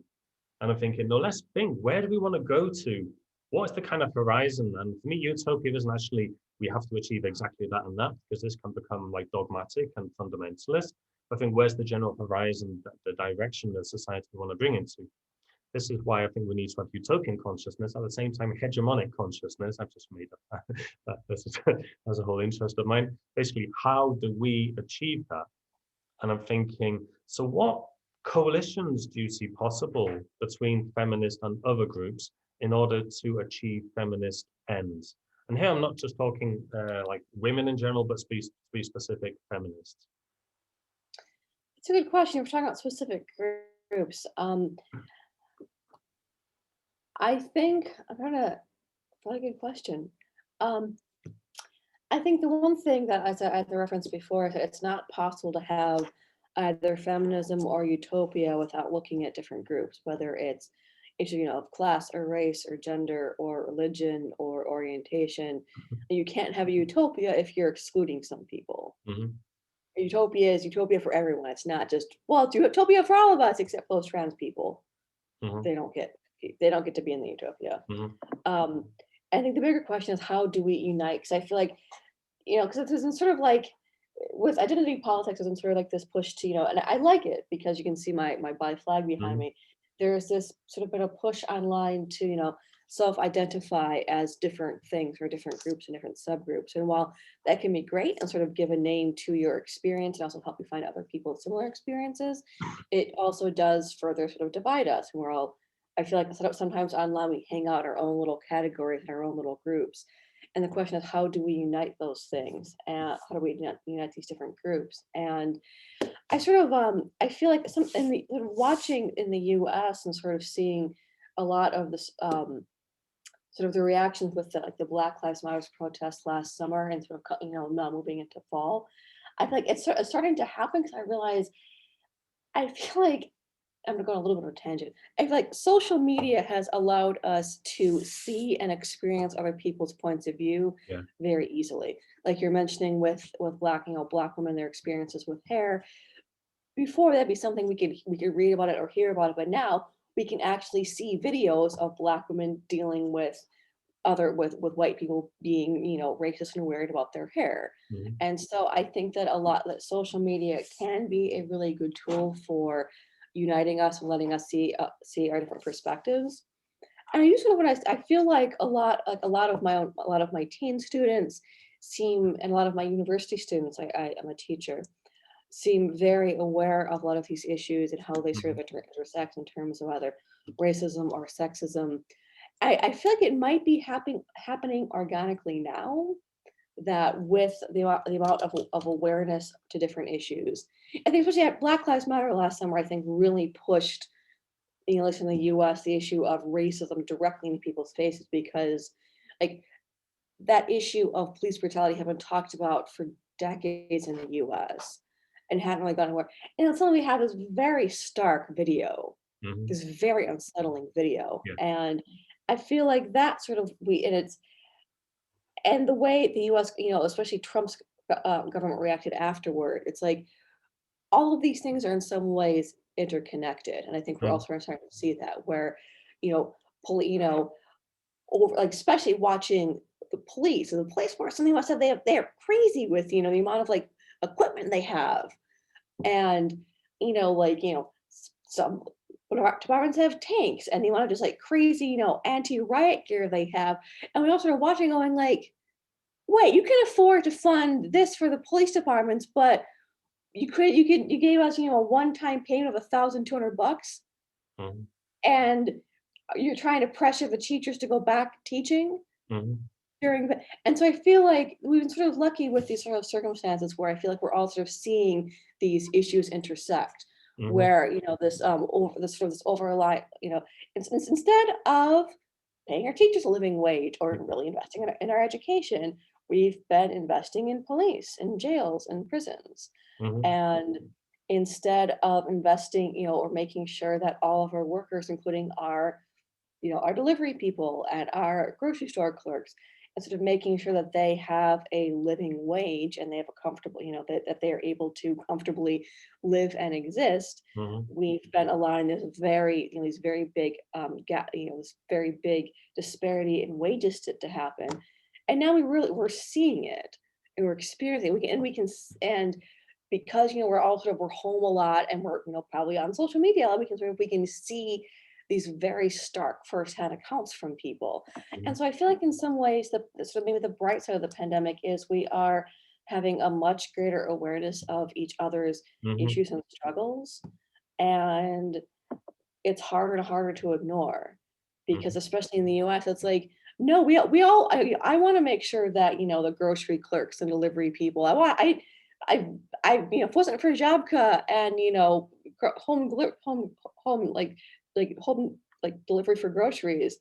And I'm thinking, no, let's think, where do we want to go to? What is the kind of horizon? And for me, utopia isn't actually, we have to achieve exactly that and that, because this can become like dogmatic and fundamentalist. I think where's the general horizon, the direction that society we want to bring into? This is why I think we need to have utopian consciousness, at the same time, hegemonic consciousness. I've just made up that. That's a whole interest of mine. Basically, how do we achieve that? And I'm thinking, so what coalitions do you see possible between feminists and other groups in order to achieve feminist ends? And here I'm not just talking like women in general, but be specific feminists. It's a good question. We're talking about specific groups. I think I'm trying to. What a good question. Um, I think the one thing that, as I referenced before, it's not possible to have either feminism or utopia without looking at different groups, whether it's issue, of class or race or gender or religion or orientation. And you can't have a utopia if you're excluding some people. Mm-hmm. Utopia is utopia for everyone. It's not just, well, it's utopia for all of us except those trans people. Mm-hmm. They don't get to be in the utopia. Mm-hmm. I think the bigger question is how do we unite? Because I feel like, because it's sort of like with identity politics, isn't sort of like this push to, and I like it because you can see my bi flag behind me. There's this sort of bit of push online to, self-identify as different things or different groups and different subgroups. And while that can be great and sort of give a name to your experience and also help you find other people with similar experiences, it also does further sort of divide us. And I feel like sometimes online we hang out in our own little categories and our own little groups. And the question is, how do we unite those things? And how do we unite these different groups? And I sort of, I feel like watching in the US and sort of seeing a lot of this, sort of the reactions with the Black Lives Matter protests last summer and sort of, now moving into fall. I feel like it's starting to happen because I feel like I'm gonna go on a little bit of a tangent. I feel like social media has allowed us to see and experience other people's points of view very easily. Like you're mentioning with Black women, their experiences with hair. Before that'd be something we could read about it or hear about it, but now we can actually see videos of Black women dealing with with white people being, racist and worried about their hair. Mm-hmm. And so I think that that social media can be a really good tool for uniting us and letting us see our different perspectives. And I usually when I feel like a lot of my teen students and a lot of my university students, I'm a teacher, seem very aware of a lot of these issues and how they sort of intersect in terms of either racism or sexism. I feel like it might be happening organically now, that with the amount of awareness to different issues. I think especially at Black Lives Matter last summer, I think really pushed, at least in the US, the issue of racism directly in people's faces, because like that issue of police brutality had been talked about for decades in the US and hadn't really gone anywhere. And then suddenly we have this very stark video, this very unsettling video. And I feel like that sort of and the way the US, especially Trump's government reacted afterward, it's like all of these things are in some ways interconnected. And I think we're also starting to see that where, over, like, especially watching the police and the police force, something about said they're crazy with, the amount of like equipment they have. And, some departments have tanks and the amount of just like crazy, anti-riot gear they have. And we also are watching going like, wait, you can afford to fund this for the police departments, but you gave us, a one-time payment of $1,200, mhm, and you're trying to pressure the teachers to go back teaching mhm, during the and so I feel like we've been sort of lucky with these sort of circumstances where I feel like we're all sort of seeing these issues intersect, mhm, where, this sort of this overrely instead of paying our teachers a living wage or really investing in our education, we've been investing in police and jails and prisons. mhm, And instead of investing, or making sure that all of our workers, including our delivery people and our grocery store clerks, and sort of making sure that they have a living wage and they have a comfortable, that they are able to comfortably live and exist. mhm, We've been allowing these very big gap, this very big disparity in wages to happen. And now we're seeing it and we're experiencing it. And because we're home a lot and we're probably on social media a lot, we can see these very stark firsthand accounts from people. mhm, And so I feel like in some ways the sort of maybe the bright side of the pandemic is we are having a much greater awareness of each other's mhm, issues and struggles. And it's harder and harder to ignore because mhm, especially in the US, it's like, no, we all I want to make sure that, the grocery clerks and delivery people, I if it wasn't for Jobka and, home home delivery for groceries,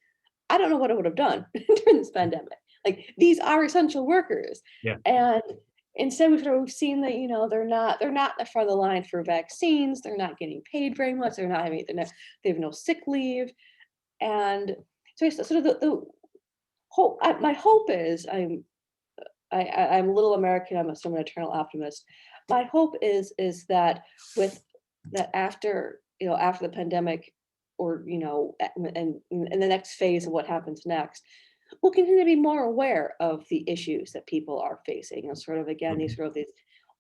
I don't know what I would have done during this pandemic. Like these are essential workers. yeah, And instead we've seen that, they're not in the front of the line for vaccines, they're not getting paid very much, they have no sick leave. And so it's sort of the hope. My hope is I'm a little American. I'm an eternal optimist. My hope is that with that after the pandemic, or and in the next phase of what happens next, we'll continue to be more aware of the issues that people are facing, and sort of again mhm, these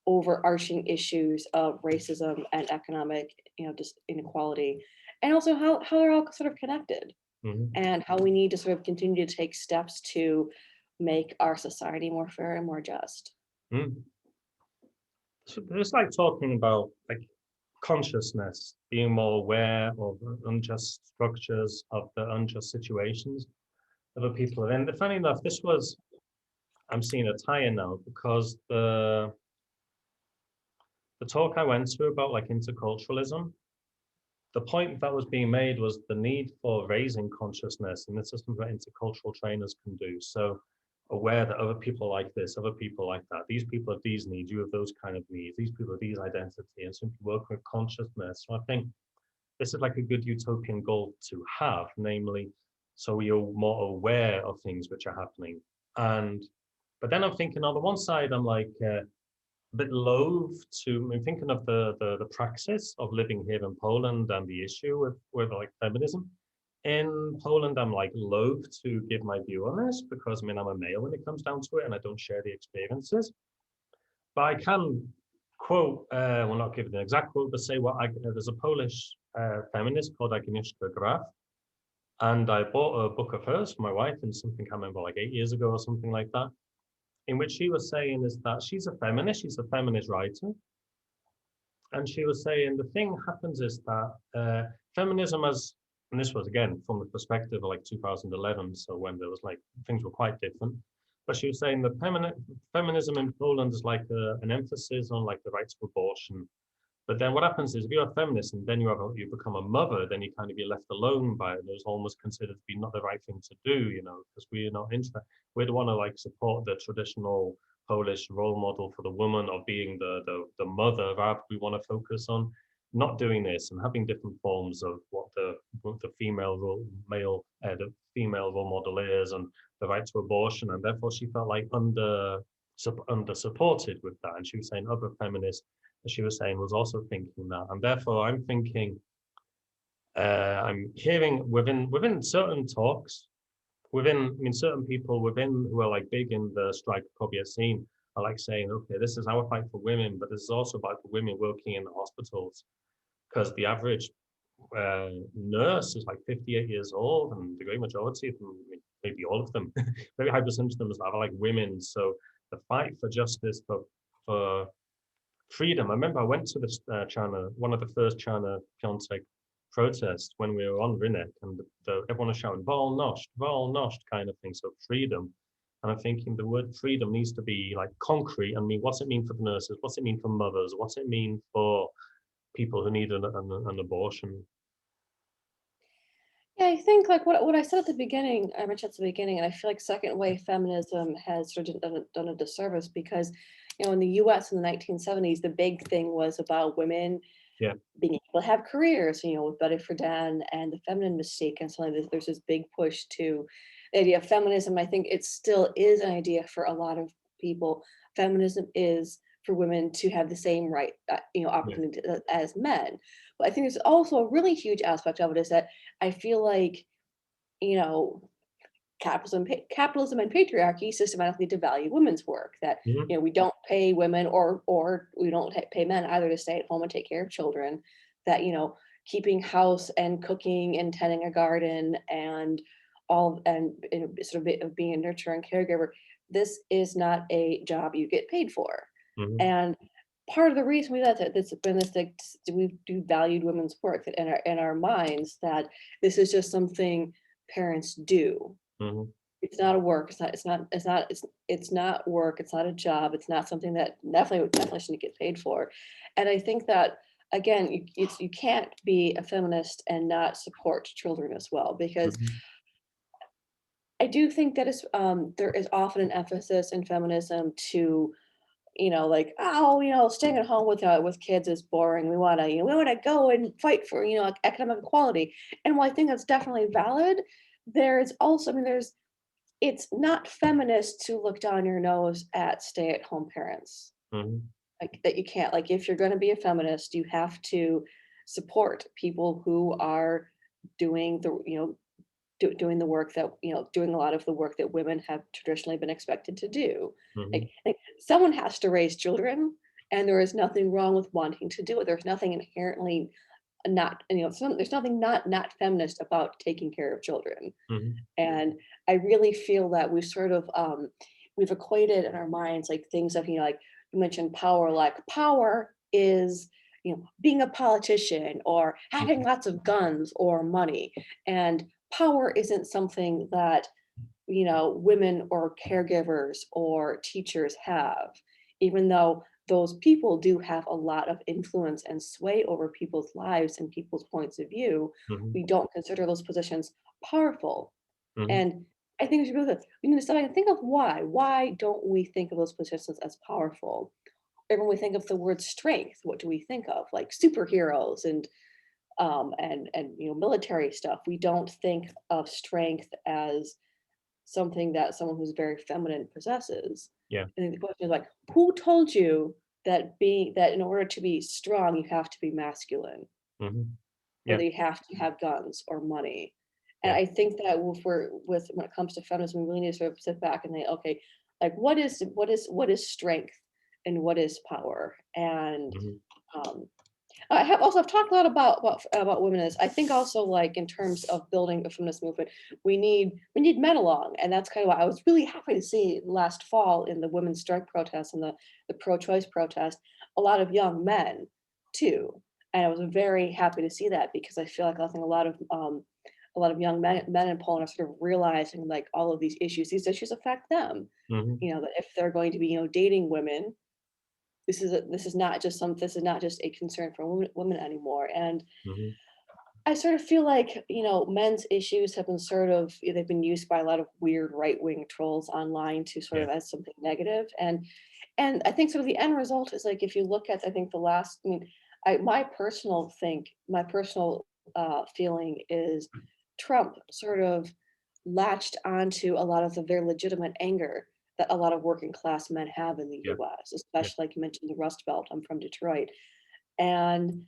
overarching issues of racism and economic just inequality, and also how they're all sort of connected, mhm, and how we need to sort of continue to take steps to make our society more fair and more just. mhm. So it's like talking about like consciousness, being more aware of unjust structures, of the unjust situations other people are in. Funny enough, I'm seeing a tie-in now because the talk I went to about like interculturalism, the point that was being made was the need for raising consciousness, and this is something that intercultural trainers can do. So aware that other people like this, other people like that, these people have these needs, you have those kind of needs, these people have these identity, and simply work with consciousness. So I think this is like a good utopian goal to have, namely, so we are more aware of things which are happening. And but then I'm thinking on the one side, I'm like a bit loath to. I'm thinking of the praxis of living here in Poland and the issue with like feminism. In Poland, I'm like loath to give my view on this because I mean I'm a male when it comes down to it, and I don't share the experiences. But I can quote, well, not give the exact quote, but say there's a Polish feminist called Agnieszka Graf, and I bought a book of hers for my wife, and something I can't remember, like 8 years ago or something like that, in which she was saying is that she's a feminist writer, and she was saying the thing happens is that feminism has, and this was again from the perspective of like 2011, so when there was like things were quite different. But she was saying that feminism in Poland is like an emphasis on like the right to abortion. But then what happens is if you're a feminist and then you become a mother, then you kind of be left alone by it. And it's almost considered to be not the right thing to do, because we're not interested. We'd want to like support the traditional Polish role model for the woman of being the mother. Rather, we want to focus on not doing this and having different forms of what the female role male the female role model is, and the right to abortion. And therefore, she felt like under supported with that. And she was saying other feminists, as she was saying, was also thinking that. And therefore, I'm thinking, I'm hearing within certain talks, I mean, certain people within who are like big in the strike phobia scene are like saying, okay, this is our fight for women, but this is also about the women working in the hospitals, because the average nurse is like 58 years old, and the great majority of them, maybe all of them, very high percentage of them are like women. So the fight for justice for freedom. I remember I went to this China, one of the first China Pyeongtaek protests when we were on Rinnek, and everyone was shouting Volnost kind of thing, so freedom. And I'm thinking the word freedom needs to be like concrete. I mean, what's it mean for the nurses? What's it mean for mothers? What's it mean for people who need an abortion? Yeah, I think like what I said at the beginning, I mentioned at the beginning, and I feel like second wave feminism has sort of done a disservice because, in the US in the 1970s, the big thing was about women Yeah. being able to have careers, with Betty Friedan and the feminine mystique and so there's this big push to the idea of feminism. I think it still is an idea for a lot of people. Feminism is for women to have the same right, Yeah. opportunity as men. But I think there's also a really huge aspect of it is that I feel like, you know, capitalism and patriarchy systematically devalue women's work. That Mhm. we don't pay women or we don't pay men either to stay at home and take care of children. That keeping house and cooking and tending a garden and all and sort of being a nurturing caregiver. This is not a job you get paid for, Mhm. and part of the reason we that that's been this like we do valued women's work that in our minds that this is just something parents do. Mhm. It's not a work. It's not work. It's not a job. It's not something that definitely shouldn't get paid for. And I think that again, you can't be a feminist and not support children as well, because Mhm. I do think that there is often an emphasis in feminism to like, oh, staying at home with kids is boring. We want to go and fight for like economic equality. And while I think that's definitely valid, there's also, I mean, it's not feminist to look down your nose at stay-at-home parents. Mhm. Like that you can't, like if you're going to be a feminist, you have to support people who are doing doing the work that doing a lot of the work that women have traditionally been expected to do. Mhm. Like someone has to raise children, and there is nothing wrong with wanting to do it. There's nothing inherently not, there's nothing not feminist about taking care of children. Mhm. And I really feel that we sort of we've equated in our minds like things of, like you mentioned power, like power is, being a politician or having Mhm. lots of guns or money. And power isn't something that, women or caregivers or teachers have, even though those people do have a lot of influence and sway over people's lives and people's points of view. Mhm. We don't consider those positions powerful. Mhm. And I think we should go with we need to start and think of why. Why don't we think of those positions as powerful? Or when we think of the word strength, what do we think of? Like superheroes and military stuff. We don't think of strength as something that someone who's very feminine possesses. Yeah. And the question is like, who told you that in order to be strong, you have to be masculine? Mhm. Or Yeah. they have to have guns or money. And Yeah. I think that if we're with when it comes to feminism, we really need to sort of sit back and think, okay, like what is strength and what is power? And Mhm. um, I've talked a lot about women is I think also like in terms of building a feminist movement, we need men along. And that's kind of why I was really happy to see last fall in the women's strike protest and the pro-choice protest, a lot of young men too. And I was very happy to see that because I feel like I think a lot of young men in Poland are sort of realizing like all of these issues affect them. Mhm. That if they're going to be, dating women, this is not just a concern for women anymore. And Mhm. I sort of feel like men's issues have been they've been used by a lot of weird right wing trolls online to sort Yeah. of as something negative. And I think sort of the end result is like if you look at I think the last I mean I my personal feeling is Trump sort of latched onto a lot of the very legitimate anger that a lot of working class men have in the Yeah. US, Yeah. especially like you mentioned the Rust Belt. I'm from Detroit. And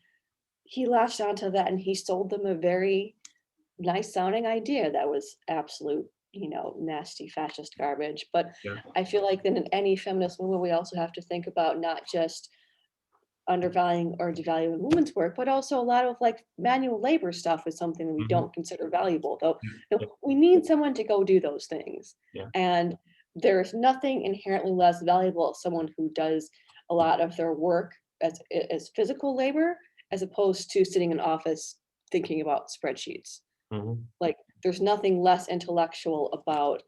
he latched onto that and he sold them a very nice sounding idea that was absolute, nasty fascist garbage. But Yeah. I feel like then in any feminist movement, we also have to think about not just undervaluing or devaluing women's work, but also a lot of like manual labor stuff is something that we Mhm. don't consider valuable. Though Yeah. Yeah. we need someone to go do those things. Yeah. And there's nothing inherently less valuable as someone who does a lot of their work as physical labor, as opposed to sitting in office thinking about spreadsheets. Mhm. Like, there's nothing less intellectual about,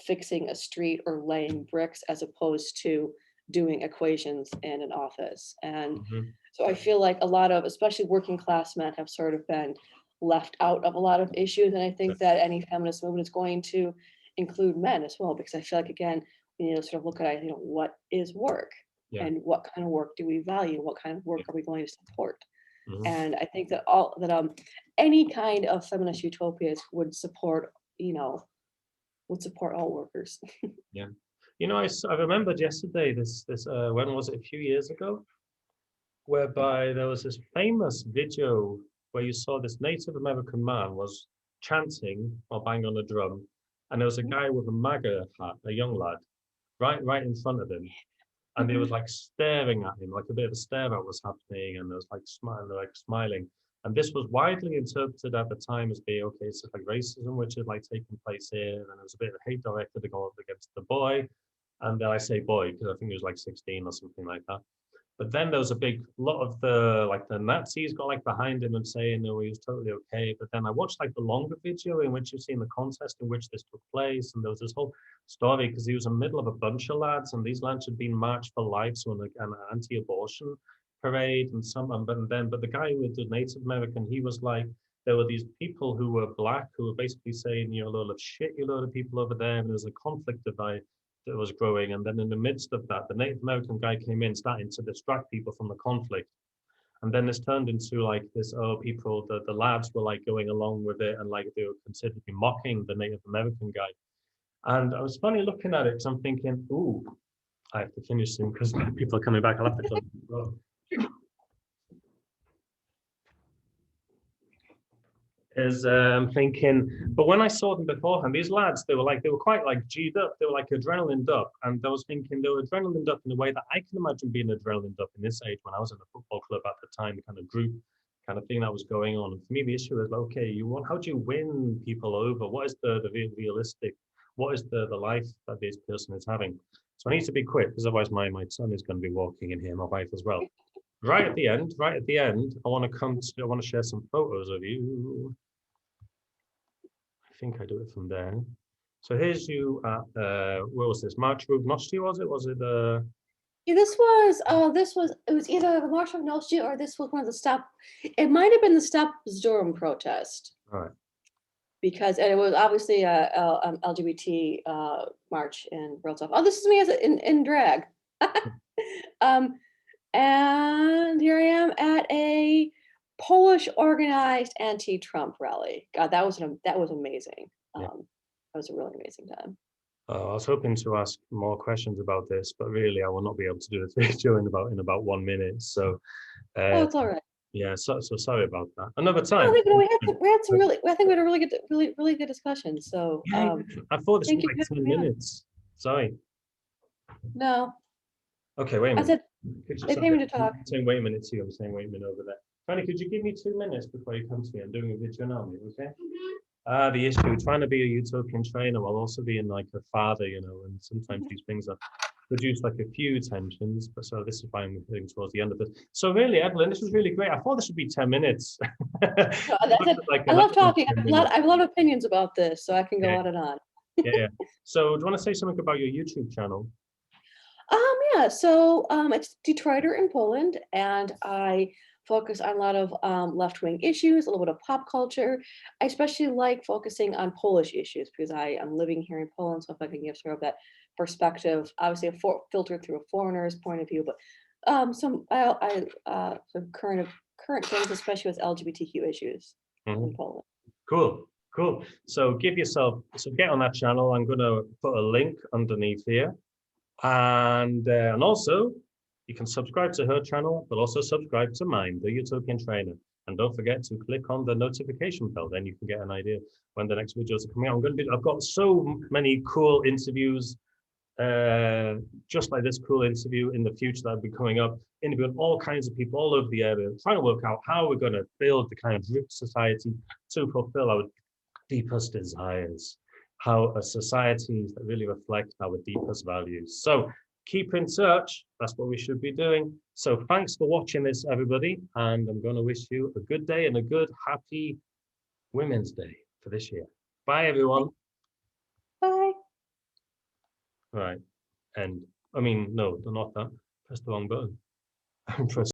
fixing a street or laying bricks as opposed to doing equations in an office. And Mhm. so I feel like a lot of, especially working class men, have sort of been left out of a lot of issues. And I think that any feminist movement is going to include men as well, because I feel like, again, we need to sort of look at, what is work, Yeah. and what kind of work do we value? What kind of work Yeah. are we going to support? Mhm. And I think that any kind of feminist utopias would support, all workers. Yeah. I remembered yesterday this when was it, a few years ago, whereby there was this famous video where you saw this Native American man was chanting or banging on a drum, and there was a guy with a MAGA hat, a young lad, right in front of him, and they was Mhm. like staring at him, like a bit of a stare out was happening, and there was like smiling. And this was widely interpreted at the time as being, okay, it's just like racism, which is like taking place here, and there was a bit of hate directed against the boy. And then I say boy because I think he was like 16 or something like that. But then there was a big lot of the Nazis got like behind him and saying, no, he was totally okay. But then I watched like the longer video in which you've seen the contest in which this took place, and there was this whole story because he was in the middle of a bunch of lads, and these lads had been marched for life, so an anti-abortion parade, and but the guy with the Native American, he was like, there were these people who were black who were basically saying, you're a load of shit, you load of people over there, and there was a conflict divide that was growing. And then in the midst of that, the Native American guy came in, starting to distract people from the conflict. And then this turned into like this, the lads were like going along with it, and like they were considerably mocking the Native American guy. And I was funny looking at it because I'm thinking, ooh, I have to finish soon because people are coming back. I'll have to close. Is thinking, but when I saw them beforehand, these lads, they were quite like G'd up, they were like adrenaline up, and I was thinking they were adrenaline up in a way that I can imagine being adrenaline up in this age when I was in a football club at the time, the kind of group kind of thing that was going on. And for me, the issue is, okay, how do you win people over? What is the realistic, what is the life that this person is having? So I need to be quick because otherwise my son is going to be walking in here, my wife as well. Right at the end, I want to share some photos of you. I think I do it from there. So here's you at where was this? March Roof Nostri, was it? Was it Yeah, it was either the March of Nostalgia or this was one of the stop. It might have been the Stop Durham protest, all right. because and it was obviously a LGBT march in Wrocław. Oh, this is me in drag. um, and here I am at a Polish organized anti-Trump rally. God, that was amazing. Yeah. That was a really amazing time. I was hoping to ask more questions about this, but really I will not be able to do this video in about 1 minute. So Oh, uh, it's all right. yeah, so sorry about that. Another I time. think we had some really, I think we had a really good discussion. So Yeah, I thought this thank was you like for 10 having me on. minutes. Sorry. No, Okay, wait a I minute. said they pay me to talk. I'm saying wait a minute too. I'm saying wait a minute over there. Fanny, could you give me 2 minutes before you come to me? I'm doing a video now, mate, okay? The issue, trying to be a utopian trainer while also being like a father, and sometimes these things are produce like a few tensions, but so this is why I'm getting towards the end of this. So really, Evelyn, this was really great. I thought this would be 10 minutes. No, that's it. Like I an love hour and talking. 10 minutes. I have a lot of opinions about this, so I can go Yeah, on and on. yeah. So do you want to say something about your YouTube channel? Yeah, so it's Detroiter in Poland, and I focus on a lot of left-wing issues, a little bit of pop culture. I especially like focusing on Polish issues because I am living here in Poland, so if I can give sort of that perspective, obviously filtered through a foreigner's point of view, but some current things, especially with LGBTQ issues in Mhm. Poland. Cool. So get on that channel. I'm gonna put a link underneath here. And also, you can subscribe to her channel, but also subscribe to mine, The Utopian Trainer. And don't forget to click on the notification bell. Then you can get an idea when the next videos are coming out. I've got so many cool interviews, just like this cool interview in the future that'll be coming up, interviewing all kinds of people all over the area, trying to work out how we're going to build the kind of rich society to fulfill our deepest desires, how a society that really reflects our deepest values. So keep in touch. That's what we should be doing. So thanks for watching this, everybody. And I'm going to wish you a good day and a good, happy Women's Day for this year. Bye, everyone. Bye. Right. And I mean, no, not that. Press the wrong button. Press